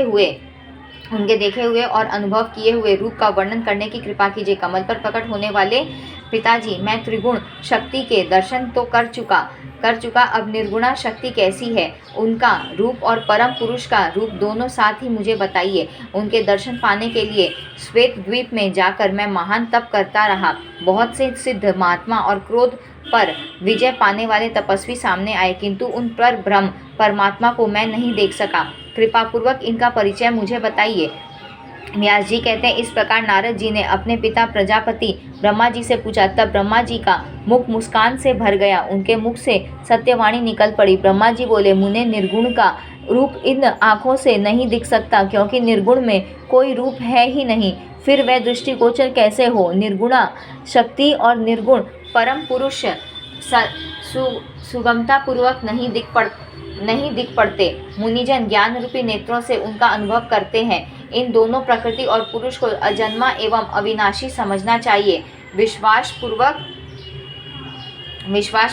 A: हुए और अनुभव किए हुए रूप का वर्णन करने की कृपा कीजिए। कमल पर प्रकट होने वाले पिताजी, मैं त्रिगुण शक्ति के दर्शन तो कर चुका। अब निर्गुणा शक्ति कैसी है, उनका रूप और परम पुरुष का रूप दोनों साथ ही मुझे बताइए। उनके दर्शन पाने के लिए श्वेत द्वीप में जाकर मैं महान तप करता रहा। बहुत से सिद्ध महात्मा और क्रोध पर विजय पाने वाले तपस्वी सामने आए, किंतु उन पर ब्रह्म परमात्मा को मैं नहीं देख सका। कृपा पूर्वक इनका परिचय मुझे बताइए। व्यास जी कहते हैं, इस प्रकार नारद जी ने अपने पिता प्रजापति ब्रह्मा जी से पूछा। तब ब्रह्मा जी का मुख मुस्कान से भर गया, उनके मुख से सत्यवाणी निकल पड़ी। ब्रह्मा जी बोले, मुने, निर्गुण का रूप इन आँखों से नहीं दिख सकता, क्योंकि निर्गुण में कोई रूप है ही नहीं। फिर वह दृष्टिगोचर कैसे हो? निर्गुणा शक्ति और निर्गुण परम पुरुष सुगमता पूर्वक नहीं दिख पड़ते। मुनिजन ज्ञान रूपी नेत्रों से उनका अनुभव करते हैं। इन दोनों प्रकृति और पुरुष को अजन्मा एवं अविनाशी समझना चाहिए। विश्वास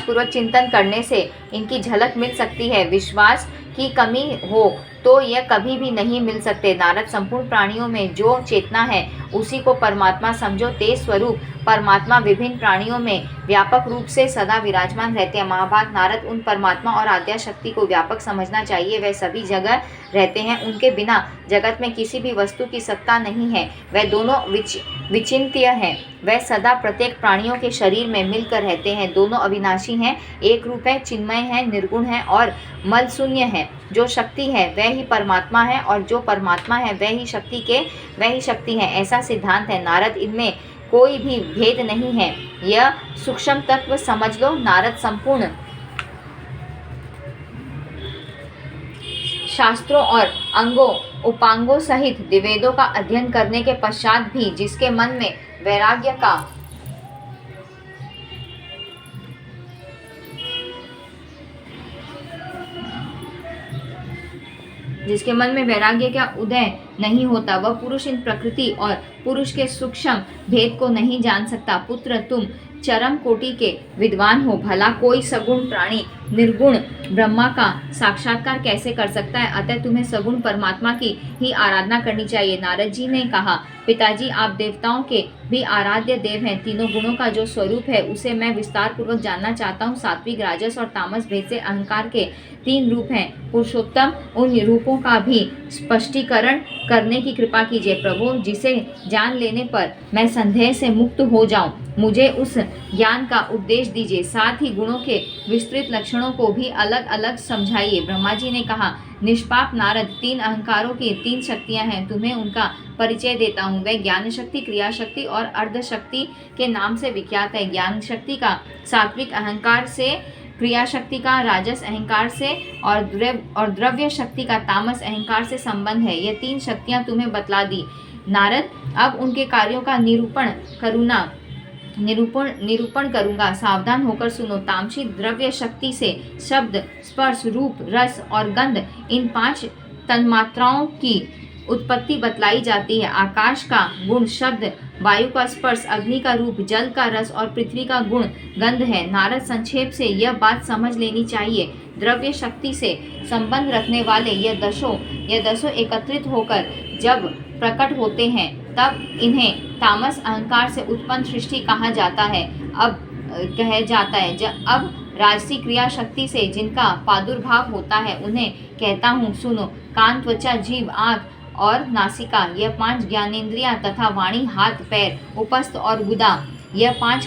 A: पूर्वक चिंतन करने से इनकी झलक मिल सकती है। विश्वास की कमी हो तो यह कभी भी नहीं मिल सकते। नारद, संपूर्ण प्राणियों में जो चेतना है उसी को परमात्मा समझो। तेज स्वरूप परमात्मा विभिन्न प्राणियों में व्यापक रूप से सदा विराजमान रहते हैं। महाभाग नारद, उन परमात्मा और आद्या शक्ति को व्यापक समझना चाहिए। वह सभी जगह रहते हैं, उनके बिना जगत में किसी भी वस्तु की सत्ता नहीं है। वह दोनों विचिंत्य हैं। वह सदा प्रत्येक प्राणियों के शरीर में मिलकर रहते हैं। दोनों अविनाशी हैं, एक रूप है, चिन्मय है, निर्गुण है और मल शून्य है। जो शक्ति है वह ही परमात्मा है और जो परमात्मा है वह ही शक्ति है। ऐसा सिद्धांत है। नारद, इनमें कोई भी भेद नहीं है। यह सूक्ष्म तत्व समझ लो। नारद संपूर्ण शास्त्रों और उपांगों सहित वेदों का अध्ययन करने के पश्चात भी जिसके मन में वैराग्य का उदय नहीं होता। वह पुरुष इन प्रकृति और पुरुष के सूक्ष्म भेद को नहीं जान सकता। पुत्र, तुम चरम कोटि के विद्वान हो, भला कोई सगुण प्राणी निर्गुण ब्रह्मा का साक्षात्कार कैसे कर सकता है? अतः तुम्हें सगुण परमात्मा की ही आराधना करनी चाहिए। नारद जी ने कहा, पिताजी, आप देवताओं के भी आराध्य देव हैं। तीनों गुणों का जो स्वरूप है उसे मैं विस्तार पूर्वक जानना चाहता हूँ। सात्विक, राजस और तामस भेद से अहंकार के 3 रूप हैं। पुरुषोत्तम, उन रूपों का भी स्पष्टीकरण करने की कृपा कीजिए प्रभु, जिसे जान लेने पर मैं संदेह से मुक्त हो जाऊं। मुझे उस ज्ञान का उपदेश दीजिए। साथ ही गुणों के विस्तृत लक्षणों को भी अलग अलग समझाइए। ब्रह्मा जी ने कहा, निष्पाप नारद, 3 अहंकारों की 3 शक्तियां हैं, तुम्हें उनका परिचय देता हूँ। वे ज्ञान शक्ति, क्रिया शक्ति और अर्ध शक्ति के नाम से विख्यात है। ज्ञान शक्ति का सात्विक अहंकार से, क्रिया शक्ति का राजस अहंकार से और द्रव्य शक्ति का तामस अहंकार से संबंध है। ये 3 शक्तियां तुम्हें बतला दी नारद। अब उनके कार्यों का निरूपण करूंगा, सावधान होकर सुनो। तामसी द्रव्य शक्ति से शब्द, स्पर्श, रूप, रस और गंध, इन 5 तन्मात्राओं की उत्पत्ति बतलाई जाती है। आकाश का गुण शब्द, वायु का स्पर्श, अग्नि का रूप, जल का रस और पृथ्वी का गुण गंध है। नारद, संक्षेप से यह बात समझ लेनी चाहिए। द्रव्य शक्ति से संबंध रखने वाले यह दसों एकत्रित होकर जब प्रकट होते हैं तब इन्हें तामस अहंकार से उत्पन्न सृष्टि कहा जाता है। अब राजसी क्रिया शक्ति से जिनका प्रादुर्भाव होता है उन्हें कहता हूँ, सुनो। कान, त्वचा, जीभ, आँख और नासिका, यह 5 ज्ञानेंद्रियां तथा वाणी, हाथ, पैर, उपस्थ और गुदा, यह 5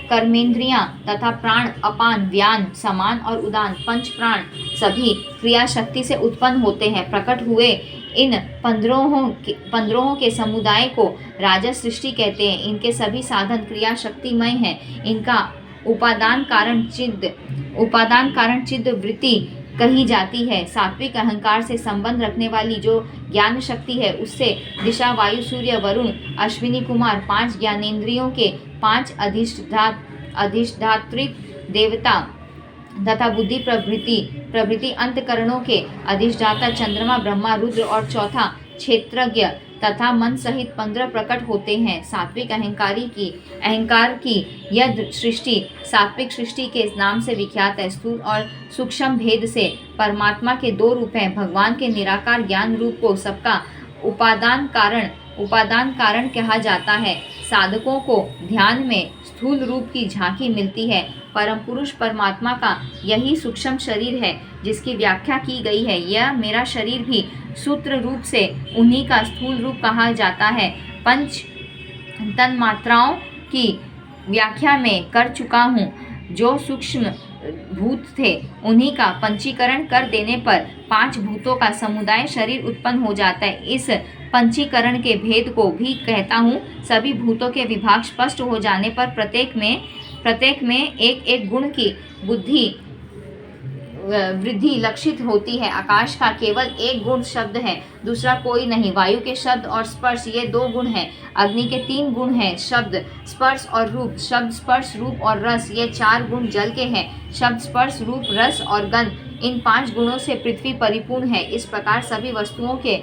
A: कर्मेंद्रियां तथा प्राण, अपान, व्यान, समान और उदान, 5 प्राण सभी क्रिया शक्ति से उत्पन्न होते हैं। प्रकट हुए इन 15 के समुदाय को राजस सृष्टि कहते हैं। इनके सभी साधन क्रिया शक्तिमय हैं। इनका उपादान कारण चित्त वृत्ति कही जाती है। सात्विक अहंकार से संबंध रखने वाली जो ज्ञान शक्ति है उससे दिशा, वायु, सूर्य, वरुण, अश्विनी कुमार, 5 ज्ञानेंद्रियों के 5 अधिष्ठात्रिक देवता तथा बुद्धि प्रभृति अंतकरणों के अधिष्ठाता चंद्रमा, ब्रह्मा, रुद्र और चौथा क्षेत्रज्ञ तथा मन सहित 15 प्रकट होते हैं। सात्विक अहंकार की यह सृष्टि सात्विक सृष्टि के नाम से विख्यात है। स्थूल और सूक्ष्म भेद से परमात्मा के 2 रूप हैं। भगवान के निराकार ज्ञान रूप को सबका उपादान कारण कहा जाता है। साधकों को ध्यान में स्थूल रूप की झांकी मिलती है। परम पुरुष परमात्मा का यही सूक्ष्म शरीर है जिसकी व्याख्या की गई है। यह मेरा शरीर भी सूत्र रूप से उन्हीं का स्थूल रूप कहा जाता है। 5 तन्मात्राओं की व्याख्या में कर चुका हूँ। जो सूक्ष्म भूत थे उन्हीं का पंचीकरण कर देने पर 5 भूतों का समुदाय शरीर उत्पन्न हो जाता है। इस पंचीकरण के भेद को भी कहता हूँ। सभी भूतों के विभाग स्पष्ट हो जाने पर प्रत्येक में एक गुण की वृद्धि लक्षित होती है। आकाश का केवल एक गुण शब्द है, दूसरा कोई नहीं। वायु के शब्द और स्पर्श, ये 2 गुण हैं। अग्नि के 3 गुण हैं, शब्द, स्पर्श और रूप। शब्द, स्पर्श, रूप और रस, ये 4 गुण जल के हैं। शब्द, स्पर्श, रूप, रस और गंध, इन 5 गुणों से पृथ्वी परिपूर्ण है। इस प्रकार सभी वस्तुओं के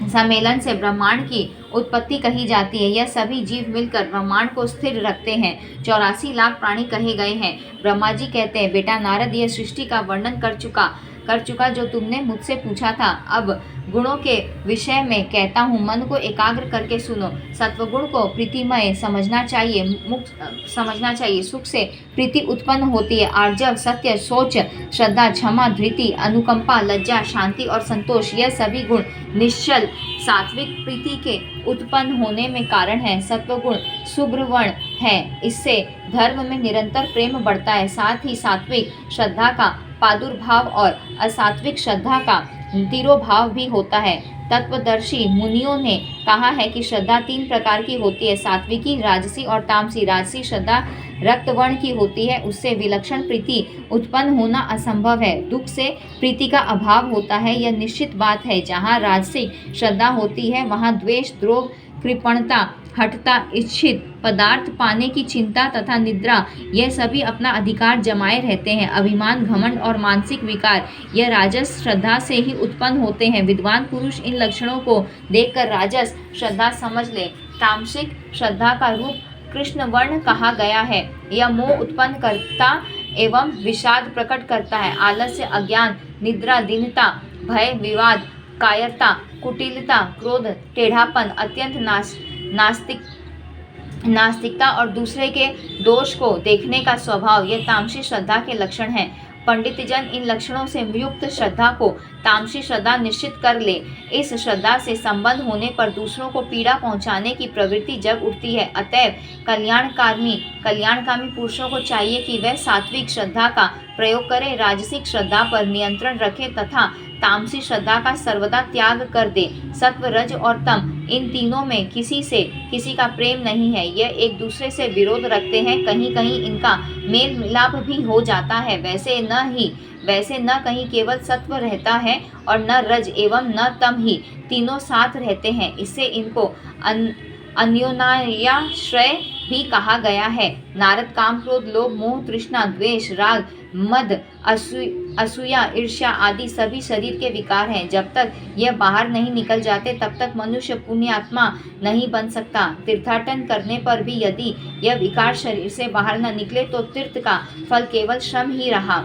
A: सम्मेलन से ब्रह्मांड की उत्पत्ति कही जाती है। यह सभी जीव मिलकर ब्रह्मांड को स्थिर रखते हैं। 84 लाख प्राणी कहे गए हैं। ब्रह्मा जी कहते हैं, बेटा नारद, यह सृष्टि का वर्णन कर चुका जो तुमने मुझसे पूछा था। अब गुणों के विषय में कहता हूँ, मन को एकाग्र करके सुनो। सत्वगुण को प्रीतिमय समझना चाहिए। सुख से प्रीति उत्पन्न होती है। आर्जव, सत्य, सोच, श्रद्धा, क्षमा, धृति, अनुकंपा, लज्जा, शांति और संतोष, यह सभी गुण निश्चल सात्विक प्रीति के उत्पन्न होने में कारण है। सत्वगुण शुभ्रवर्ण है, इससे धर्म में निरंतर प्रेम बढ़ता है। साथ ही सात्विक श्रद्धा का प्रादुर्भाव और असात्विक श्रद्धा का तिरोभाव भी होता है। तत्वदर्शी मुनियों ने कहा है कि श्रद्धा 3 प्रकार की होती है, सात्विकी, राजसी और तामसी। राजसी श्रद्धा रक्तवर्ण की होती है, उससे विलक्षण प्रीति उत्पन्न होना असंभव है। दुख से प्रीति का अभाव होता है, यह निश्चित बात है। जहाँ राजसिक श्रद्धा होती है वहाँ द्वेष, द्रोह, कृपणता, हठता, इच्छित पदार्थ पाने की चिंता तथा निद्रा, यह सभी अपना अधिकार जमाए रहते हैं। अभिमान, घमंड और मानसिक विकार यह राजस श्रद्धा से ही उत्पन्न होते हैं। विद्वान पुरुष इन लक्षणों को देखकर राजस श्रद्धा समझ ले। तामसिक श्रद्धा का रूप कृष्ण वर्ण कहा गया है। यह मोह उत्पन्न करता एवं विषाद प्रकट करता है। आलस्य, अज्ञान, निद्रा, दीनता, भय, विवाद, कायरता, कुटिलता, क्रोध, टेढ़ापन, अत्यंत नास्तिकता और दूसरे के दोष को देखने का स्वभाव, यह तामसी श्रद्धा के लक्षण हैं। पंडितजन इन लक्षणों से युक्त श्रद्धा को तामसी श्रद्धा निश्चित कर ले। इस श्रद्धा से संबंध होने पर दूसरों को पीड़ा पहुंचाने की प्रवृत्ति जग उठती है। अतएव कल्याणकामी पुरुषों को चाहिए कि वह सात्विक श्रद्धा का प्रयोग करें, राजसिक श्रद्धा पर नियंत्रण रखें तथा तामसी श्रद्धा का सर्वदा त्याग कर दे। सत्व, रज और तम, इन तीनों में किसी से किसी का प्रेम नहीं है। यह एक दूसरे से विरोध रखते हैं। कहीं कहीं इनका मेल मिलाप भी हो जाता है। वैसे न कहीं केवल सत्व रहता है और न रज एवं न तम ही, तीनों साथ रहते हैं। इससे इनको अन्योन्याश्रय भी कहा गया है। नारद काम, क्रोध, लोभ, मोह, तृष्णा, द्वेष, राग, मद, असूया, ईर्ष्या आदि सभी शरीर के विकार हैं। जब तक यह बाहर नहीं निकल जाते तब तक मनुष्य पुण्यात्मा नहीं बन सकता। तीर्थाटन करने पर भी यदि यह विकार शरीर से बाहर न निकले तो तीर्थ का फल केवल श्रम ही रहा।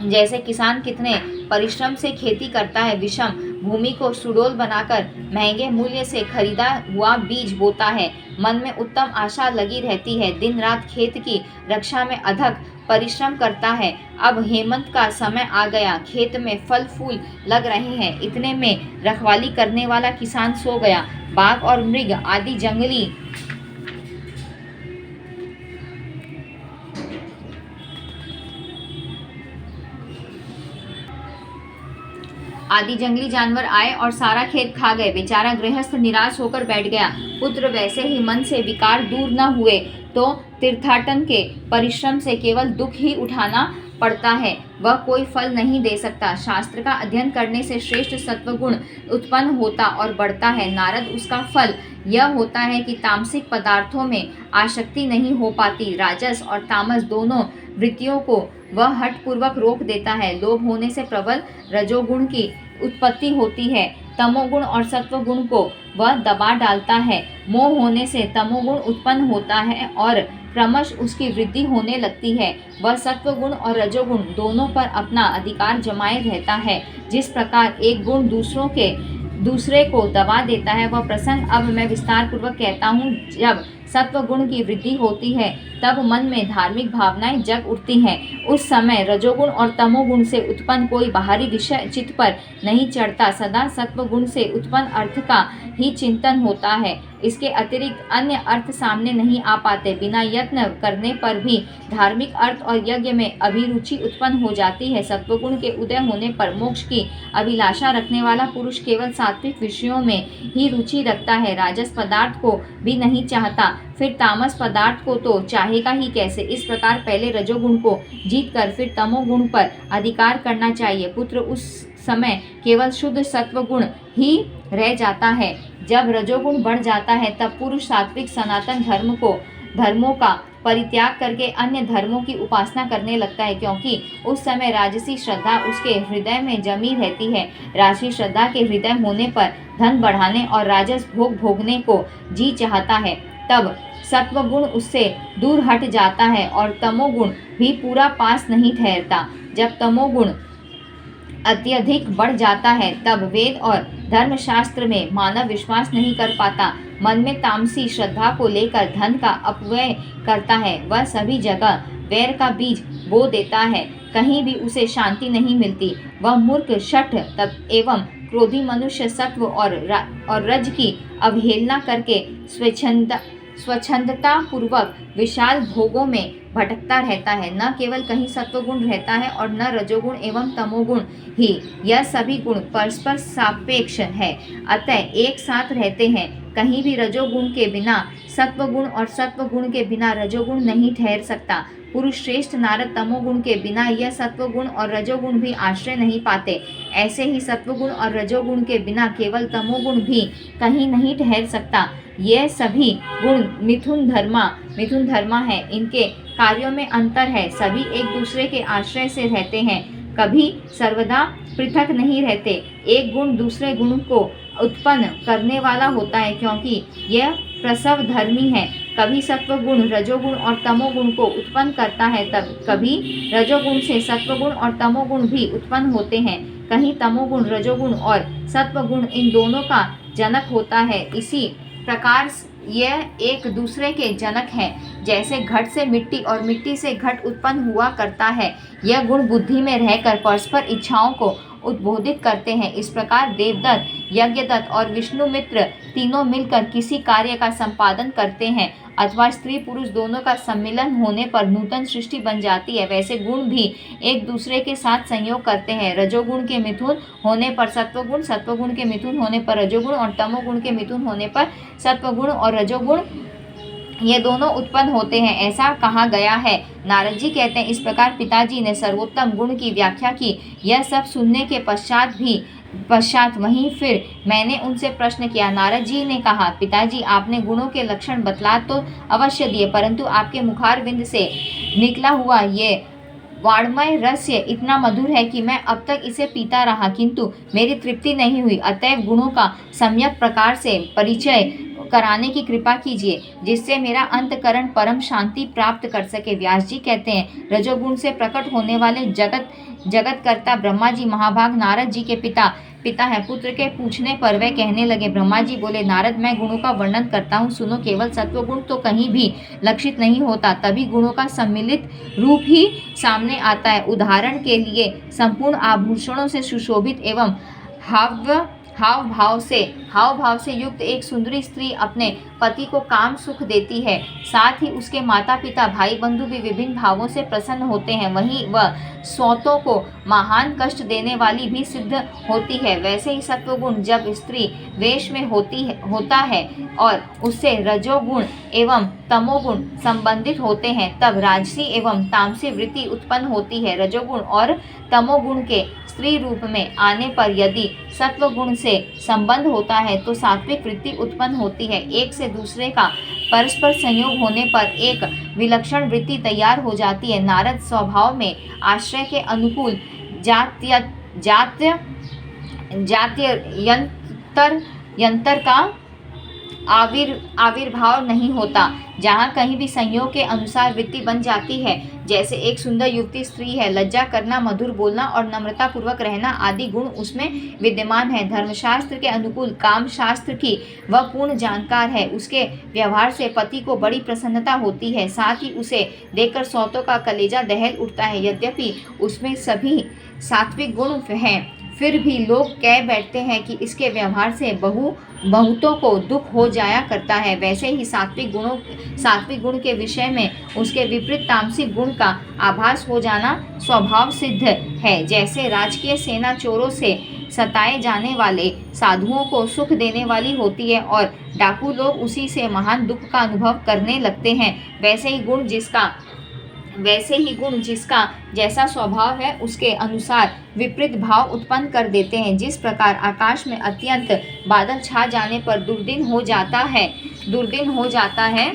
A: जैसे किसान कितने परिश्रम से खेती करता है, विषम भूमि को सुडौल बनाकर महंगे मूल्य से खरीदा हुआ बीज बोता है, मन में उत्तम आशा लगी रहती है, दिन रात खेत की रक्षा में अथक परिश्रम करता है। अब हेमंत का समय आ गया, खेत में फल फूल लग रहे हैं, इतने में रखवाली करने वाला किसान सो गया। बाघ और मृग आदि जंगली जानवर आए और सारा खेत खा गए। बेचारा गृहस्थ निराश होकर बैठ गया। पुत्र वैसे ही मन से विकार दूर न हुए तो तीर्थाटन के परिश्रम से केवल दुख ही उठाना पड़ता है, वह कोई फल नहीं दे सकता। शास्त्र का अध्ययन करने से श्रेष्ठ सत्वगुण उत्पन्न होता और बढ़ता है। नारद, उसका फल यह होता है कि तामसिक पदार्थों में आसक्ति नहीं हो पाती। राजस और तामस दोनों वृत्तियों को वह हठपूर्वक रोक देता है। लोभ होने से प्रबल रजोगुण की उत्पत्ति होती है, तमोगुण और सत्वगुण को वह दबा डालता है। मोह होने से तमोगुण उत्पन्न होता है और क्रमश उसकी वृद्धि होने लगती है। वह सत्वगुण और रजोगुण दोनों पर अपना अधिकार जमाए रहता है। जिस प्रकार एक गुण दूसरे को दबा देता है, वह प्रसंग अब मैं विस्तार पूर्वक कहता हूँ। जब सत्व गुण की वृद्धि होती है तब मन में धार्मिक भावनाएं जग उठती हैं। उस समय रजोगुण और तमोगुण से उत्पन्न कोई बाहरी विषय चित्त पर नहीं चढ़ता। सदा सत्व गुण से उत्पन्न अर्थ का ही चिंतन होता है। इसके अतिरिक्त अन्य अर्थ सामने नहीं आ पाते। बिना यत्न करने पर भी धार्मिक अर्थ और यज्ञ में अभिरुचि उत्पन्न हो जाती है। सत्वगुण के उदय होने पर मोक्ष की अभिलाषा रखने वाला पुरुष केवल सात्विक विषयों में ही रुचि रखता है, राजस पदार्थ को भी नहीं चाहता, फिर तामस पदार्थ को तो चाहेगा ही कैसे। इस प्रकार पहले रजोगुण को जीतकर फिर तमोगुण पर अधिकार करना चाहिए। पुत्र, उस समय केवल शुद्ध सत्वगुण ही रह जाता है। जब रजोगुण बढ़ जाता है तब पुरुष सात्विक सनातन धर्मों का परित्याग करके अन्य धर्मों की उपासना करने लगता है, क्योंकि उस समय राजसी श्रद्धा उसके हृदय में जमी रहती है। राजसी श्रद्धा के हृदय होने पर धन बढ़ाने और राजस भोग भोगने को जी चाहता है। तब सत्वगुण उससे दूर हट जाता है और तमोगुण भी पूरा पास नहीं ठहरता। जब तमोगुण अत्यधिक बढ़ जाता है तब वेद और धर्मशास्त्र में मानव विश्वास नहीं कर पाता। मन में तामसी श्रद्धा को लेकर धन का अपव्यय करता है। वह सभी जगह वैर का बीज बो देता है, कहीं भी उसे शांति नहीं मिलती। वह मूर्ख, शठ एवं क्रोधी मनुष्य सत्व और रज की अवहेलना करके स्वच्छंदता पूर्वक विशाल भोगों में भटकता रहता है। न केवल कहीं सत्वगुण रहता है और न रजोगुण एवं तमोगुण ही, यह सभी गुण परस्पर सापेक्ष है, अतः एक साथ रहते हैं। कहीं भी रजोगुण के बिना सत्वगुण और सत्वगुण के बिना रजोगुण नहीं ठहर सकता। पुरुष श्रेष्ठ नारद, तमोगुण के बिना यह सत्वगुण और रजोगुण भी आश्रय नहीं पाते। ऐसे ही सत्वगुण और रजोगुण के बिना केवल तमोगुण भी कहीं नहीं ठहर सकता। यह सभी गुण मिथुन धर्मा है। इनके कार्यों में अंतर है। सभी एक दूसरे के आश्रय से रहते हैं, कभी सर्वदा पृथक नहीं रहते। एक गुण दूसरे गुण को उत्पन्न करने वाला होता है, क्योंकि यह प्रसव धर्मी है। कभी सत्वगुण रजोगुण और तमोगुण को उत्पन्न करता है, तब कभी रजोगुण से सत्वगुण और तमोगुण भी उत्पन्न होते हैं। कहीं तमोगुण रजोगुण और सत्वगुण इन दोनों का जनक होता है। इसी प्रकार यह एक दूसरे के जनक हैं। जैसे घट से मिट्टी और मिट्टी से घट उत्पन्न हुआ करता है, यह गुण बुद्धि में रहकर परस्पर इच्छाओं को उद्बोधित करते हैं। इस प्रकार देवदत्त, यज्ञदत्त और विष्णुमित्र तीनों मिलकर किसी कार्य का संपादन करते हैं, अथवा स्त्री पुरुष दोनों का सम्मिलन होने पर नूतन सृष्टि बन जाती है। वैसे गुण भी एक दूसरे के साथ संयोग करते हैं। रजोगुण के मिथुन होने पर सत्वगुण, सत्वगुण के मिथुन होने पर रजोगुण और तमोगुण के मिथुन होने पर सत्वगुण और रजोगुण ये दोनों उत्पन्न होते हैं, ऐसा कहा गया है। नारद जी कहते हैं, इस प्रकार पिताजी ने सर्वोत्तम गुण की व्याख्या की। यह सब सुनने के पश्चात वहीं फिर मैंने उनसे प्रश्न किया। नारद जी ने कहा, पिताजी आपने गुणों के लक्षण बतला तो अवश्य दिए, परंतु आपके मुखारविंद से निकला हुआ ये वाणमय रस्य इतना मधुर है कि मैं अब तक इसे पीता रहा, किंतु मेरी तृप्ति नहीं हुई। अतएव गुणों का सम्यक प्रकार से परिचय कराने की कृपा कीजिए, जिससे मेरा अंतकरण परम शांति प्राप्त कर सके। व्यास जी कहते हैं, रजोगुण से प्रकट होने वाले जगत कर्ता ब्रह्मा जी महाभाग नारद जी के पिता है। पुत्र के पूछने पर वे कहने लगे। ब्रह्मा जी बोले, नारद मैं गुणों का वर्णन करता हूँ, सुनो। केवल सत्वगुण तो कहीं भी लक्षित नहीं होता, तभी गुणों का सम्मिलित रूप ही सामने आता है। उदाहरण के लिए संपूर्ण आभूषणों से सुशोभित एवं हाव भाव से युक्त एक सुंदरी स्त्री अपने पति को काम सुख देती है। साथ ही उसके माता पिता भाई बंधु भी विभिन्न भावों से प्रसन्न होते हैं। वहीं वह सौतों को महान कष्ट देने वाली भी सिद्ध होती है। वैसे ही सत्वगुण जब स्त्री वेश में होता है और उससे रजोगुण एवं तमोगुण संबंधित होते हैं, तब राजसी एवं तामसी वृत्ति उत्पन्न होती है। रजोगुण और तमोगुण के स्त्री रूप में आने पर यदि सत्वगुण से संबंध होता है तो सात्विक वृत्ति उत्पन्न होती है। एक से दूसरे का परस्पर संयोग होने पर एक विलक्षण वृत्ति तैयार हो जाती है। नारद स्वभाव में आश्रय के अनुकूल यंत्र का आविर्भाव नहीं होता। जहाँ कहीं भी संयोग के अनुसार वृत्ति बन जाती है, जैसे एक सुंदर युवती स्त्री है, लज्जा करना, मधुर बोलना और नम्रता पूर्वक रहना आदि गुण उसमें विद्यमान है। धर्मशास्त्र के अनुकूल काम शास्त्र की वह पूर्ण जानकार है। उसके व्यवहार से पति को बड़ी प्रसन्नता होती है, साथ ही उसे देखकर सौतों का कलेजा दहल उठता है। यद्यपि उसमें सभी सात्विक गुण हैं, फिर भी लोग कह बैठते हैं कि इसके व्यवहार से बहुतों को दुख हो जाया करता है। वैसे ही सात्विक गुण के विषय में उसके विपरीत तामसिक गुण का आभास हो जाना स्वभाव सिद्ध है। जैसे राजकीय सेना चोरों से सताए जाने वाले साधुओं को सुख देने वाली होती है और डाकू लोग उसी से महान दुख का अनुभव करने लगते हैं, वैसे ही गुण जिसका जैसा स्वभाव है उसके अनुसार विपरीत भाव उत्पन्न कर देते हैं। जिस प्रकार आकाश में अत्यंत बादल छा जाने पर दुर्दिन हो जाता है,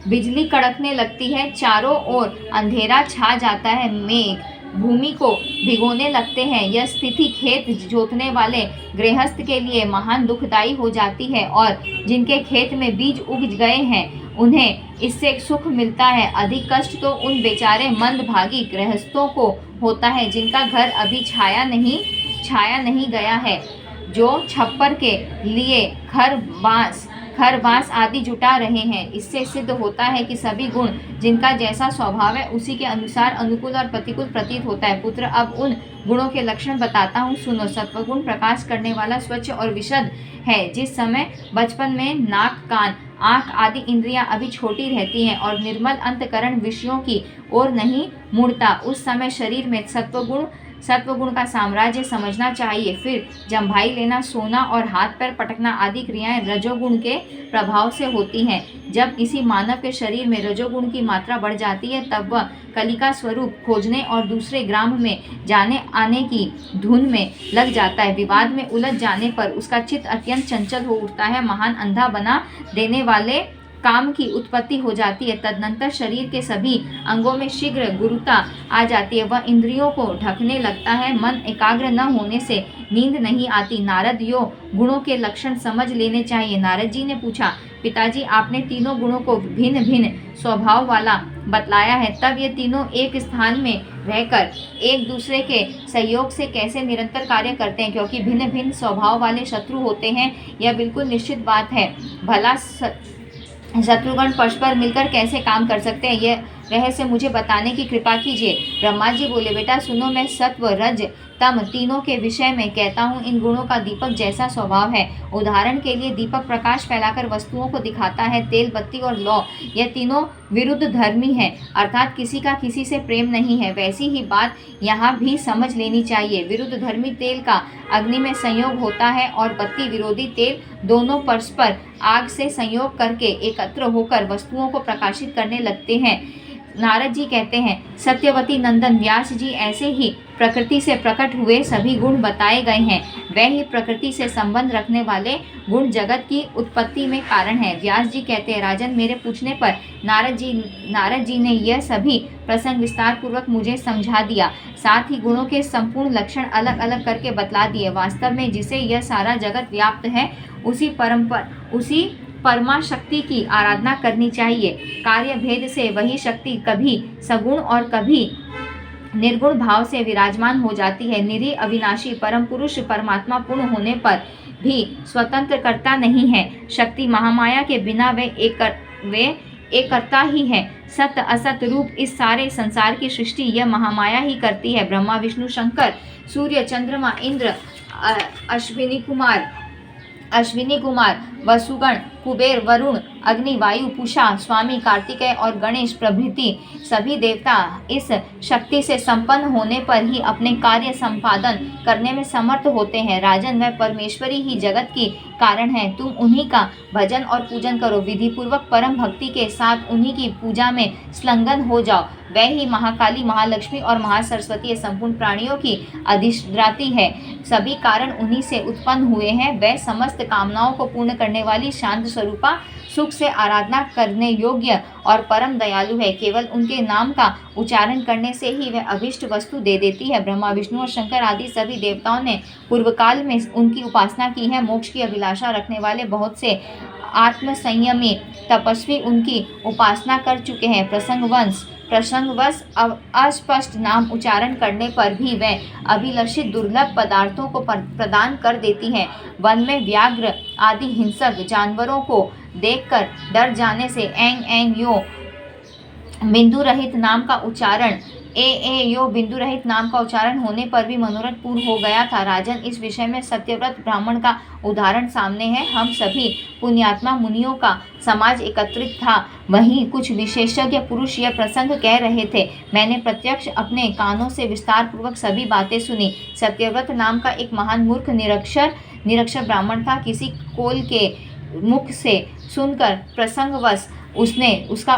A: बिजली कड़कने लगती है, चारों ओर अंधेरा छा जाता है, मेघ भूमि को भिगोने लगते हैं। यह स्थिति खेत जोतने वाले गृहस्थ के लिए महान दुखदायी हो जाती है और जिनके खेत में बीज उग गए हैं उन्हें इससे सुख मिलता है। अधिक कष्ट तो उन बेचारे मंदभागी गृहस्थों को होता है जिनका घर अभी छाया नहीं गया है, जो छप्पर के लिए खर बांस आदि जुटा रहे हैं। इससे सिद्ध होता है कि सभी गुण जिनका जैसा स्वभाव है उसी के अनुसार अनुकूल और प्रतिकूल प्रतीत होता है। पुत्र, अब उन गुणों के लक्षण बताता हूँ, सुनो। सत्वगुण प्रकाश करने वाला, स्वच्छ और विशद है। जिस समय बचपन में नाक, कान, आँख आदि इंद्रियां अभी छोटी रहती हैं और निर्मल अंतकरण विषयों की ओर नहीं मुड़ता, उस समय शरीर में सत्वगुण सत्वगुण का साम्राज्य समझना चाहिए। फिर जम्भाई लेना, सोना और हाथ पैर पटकना आदि क्रियाएं रजोगुण के प्रभाव से होती हैं। जब किसी मानव के शरीर में रजोगुण की मात्रा बढ़ जाती है तब वह कलिका स्वरूप खोजने और दूसरे ग्राम में जाने आने की धुन में लग जाता है। विवाद में उलझ जाने पर उसका चित्त अत्यंत चंचल हो उठता है, महान अंधा बना देने वाले काम की उत्पत्ति हो जाती है। तदनंतर शरीर के सभी अंगों में शीघ्र गुरुता आ जाती है, वह इंद्रियों को ढकने लगता है, मन एकाग्र न होने से नींद नहीं आती। नारद, यो गुणों के लक्षण समझ लेने चाहिए। नारद जी ने पूछा, पिताजी आपने तीनों गुणों को भिन्न भिन्न स्वभाव वाला बतलाया है, तब ये तीनों एक स्थान में रहकर एक दूसरे के सहयोग से कैसे निरंतर कार्य करते हैं? क्योंकि भिन्न भिन्न स्वभाव वाले शत्रु होते हैं, यह बिल्कुल निश्चित बात है। भला शत्रुगण परस्पर मिलकर कैसे काम कर सकते हैं, यह रहस्य मुझे बताने की कृपा कीजिए। ब्रह्मा जी बोले, बेटा सुनो, मैं सत्व, रज, तम तीनों के विषय में कहता हूँ। इन गुणों का दीपक जैसा स्वभाव है। उदाहरण के लिए दीपक प्रकाश फैलाकर वस्तुओं को दिखाता है। तेल, बत्ती और लौ, यह तीनों विरुद्ध धर्मी हैं, अर्थात किसी का किसी से प्रेम नहीं है। वैसी ही बात यहाँ भी समझ लेनी चाहिए। विरुद्ध धर्मी तेल का अग्नि में संयोग होता है और बत्ती विरोधी तेल दोनों परस्पर आग से संयोग करके एकत्र होकर वस्तुओं को प्रकाशित करने लगते हैं। नारद जी कहते हैं, सत्यवती नंदन व्यास जी, ऐसे ही प्रकृति से प्रकट हुए सभी गुण बताए गए हैं। वह ही प्रकृति से संबंध रखने वाले गुण जगत की उत्पत्ति में कारण है। व्यास जी कहते हैं, राजन, मेरे पूछने पर नारद जी ने यह सभी प्रसंग विस्तार पूर्वक मुझे समझा दिया। साथ ही गुणों के संपूर्ण लक्षण अलग अलग करके बतला दिए। वास्तव में जिसे यह सारा जगत व्याप्त है, उसी परमा शक्ति की आराधना करनी चाहिए। कार्य भेद से वही शक्ति कभी सगुण और कभी निर्गुण भाव से विराजमान हो जाती है। निरीह अविनाशी परम पुरुष परमात्मा पूर्ण होने पर भी स्वतंत्र करता नहीं है। शक्ति महामाया के बिना वे एक करता ही है। सत्य असत रूप इस सारे संसार की सृष्टि यह महामाया ही करती है। ब्रह्मा, विष्णु, शंकर, सूर्य, चंद्रमा, इंद्र, अश्विनी कुमार, वसुगण, कुबेर, वरुण, अग्नि, वायु, पूषा, स्वामी, कार्तिकेय और गणेश प्रभृति सभी देवता इस शक्ति से संपन्न होने पर ही अपने कार्य संपादन करने में समर्थ होते हैं। राजन, वह परमेश्वरी ही जगत की कारण है। तुम उन्हीं का भजन और पूजन करो। विधि पूर्वक परम भक्ति के साथ उन्हीं की पूजा में संलग्न हो जाओ। वह ही महाकाली, महालक्ष्मी और महासरस्वती संपूर्ण प्राणियों की अधिष्ठात्री है। सभी कारण उन्हीं से उत्पन्न हुए हैं। वह समस्त कामनाओं को पूर्ण करने वाली शांत स्वरूपा, सुख से आराधना करने योग्य और परम दयालु है। केवल उनके नाम का उच्चारण करने से ही वह अभिष्ट वस्तु दे देती है। ब्रह्मा, विष्णु और शंकर आदि सभी देवताओं ने पूर्व काल में उनकी उपासना की है। मोक्ष की अभिलाषा रखने वाले बहुत से आत्मसंयमी तपस्वी उनकी उपासना कर चुके हैं। प्रसंगवश अस्पष्ट नाम उच्चारण करने पर भी वह अभिलषित दुर्लभ पदार्थों को प्रदान कर देती हैं। वन में व्याघ्र आदि हिंसक जानवरों को देखकर डर जाने से एंग एंग यो बिंदु रहित नाम का उच्चारण यो बिंदु रहित नाम का उच्चारण होने पर भी मनोरथ पूर्ण हो गया था। राजन, इस विषय में सत्यव्रत ब्राह्मण का उदाहरण सामने है। हम सभी पुण्यात्मा मुनियों का समाज एकत्रित था। वहीं कुछ विशेषज्ञ पुरुष यह प्रसंग कह रहे थे। मैंने प्रत्यक्ष अपने कानों से विस्तार पूर्वक सभी बातें सुनी। सत्यव्रत नाम का एक महान मूर्ख निरक्षर ब्राह्मण था। किसी कोल के मुख से सुनकर प्रसंगवश उसने उसका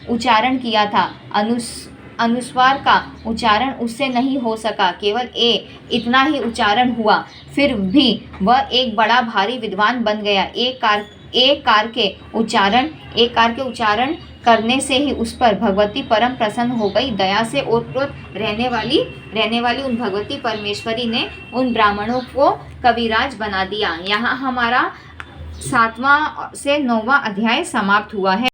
A: उच्चारण किया था। अनुस्वार का उच्चारण उससे नहीं हो सका, केवल इतना ही उच्चारण हुआ। फिर भी वह एक बड़ा भारी विद्वान बन गया। एक कार के उच्चारण करने से ही उस पर भगवती परम प्रसन्न हो गई। दया से ओतप्रोत रहने वाली उन भगवती परमेश्वरी ने उन ब्राह्मणों को कविराज बना दिया। यहाँ हमारा 7वां से 9वां अध्याय समाप्त हुआ है।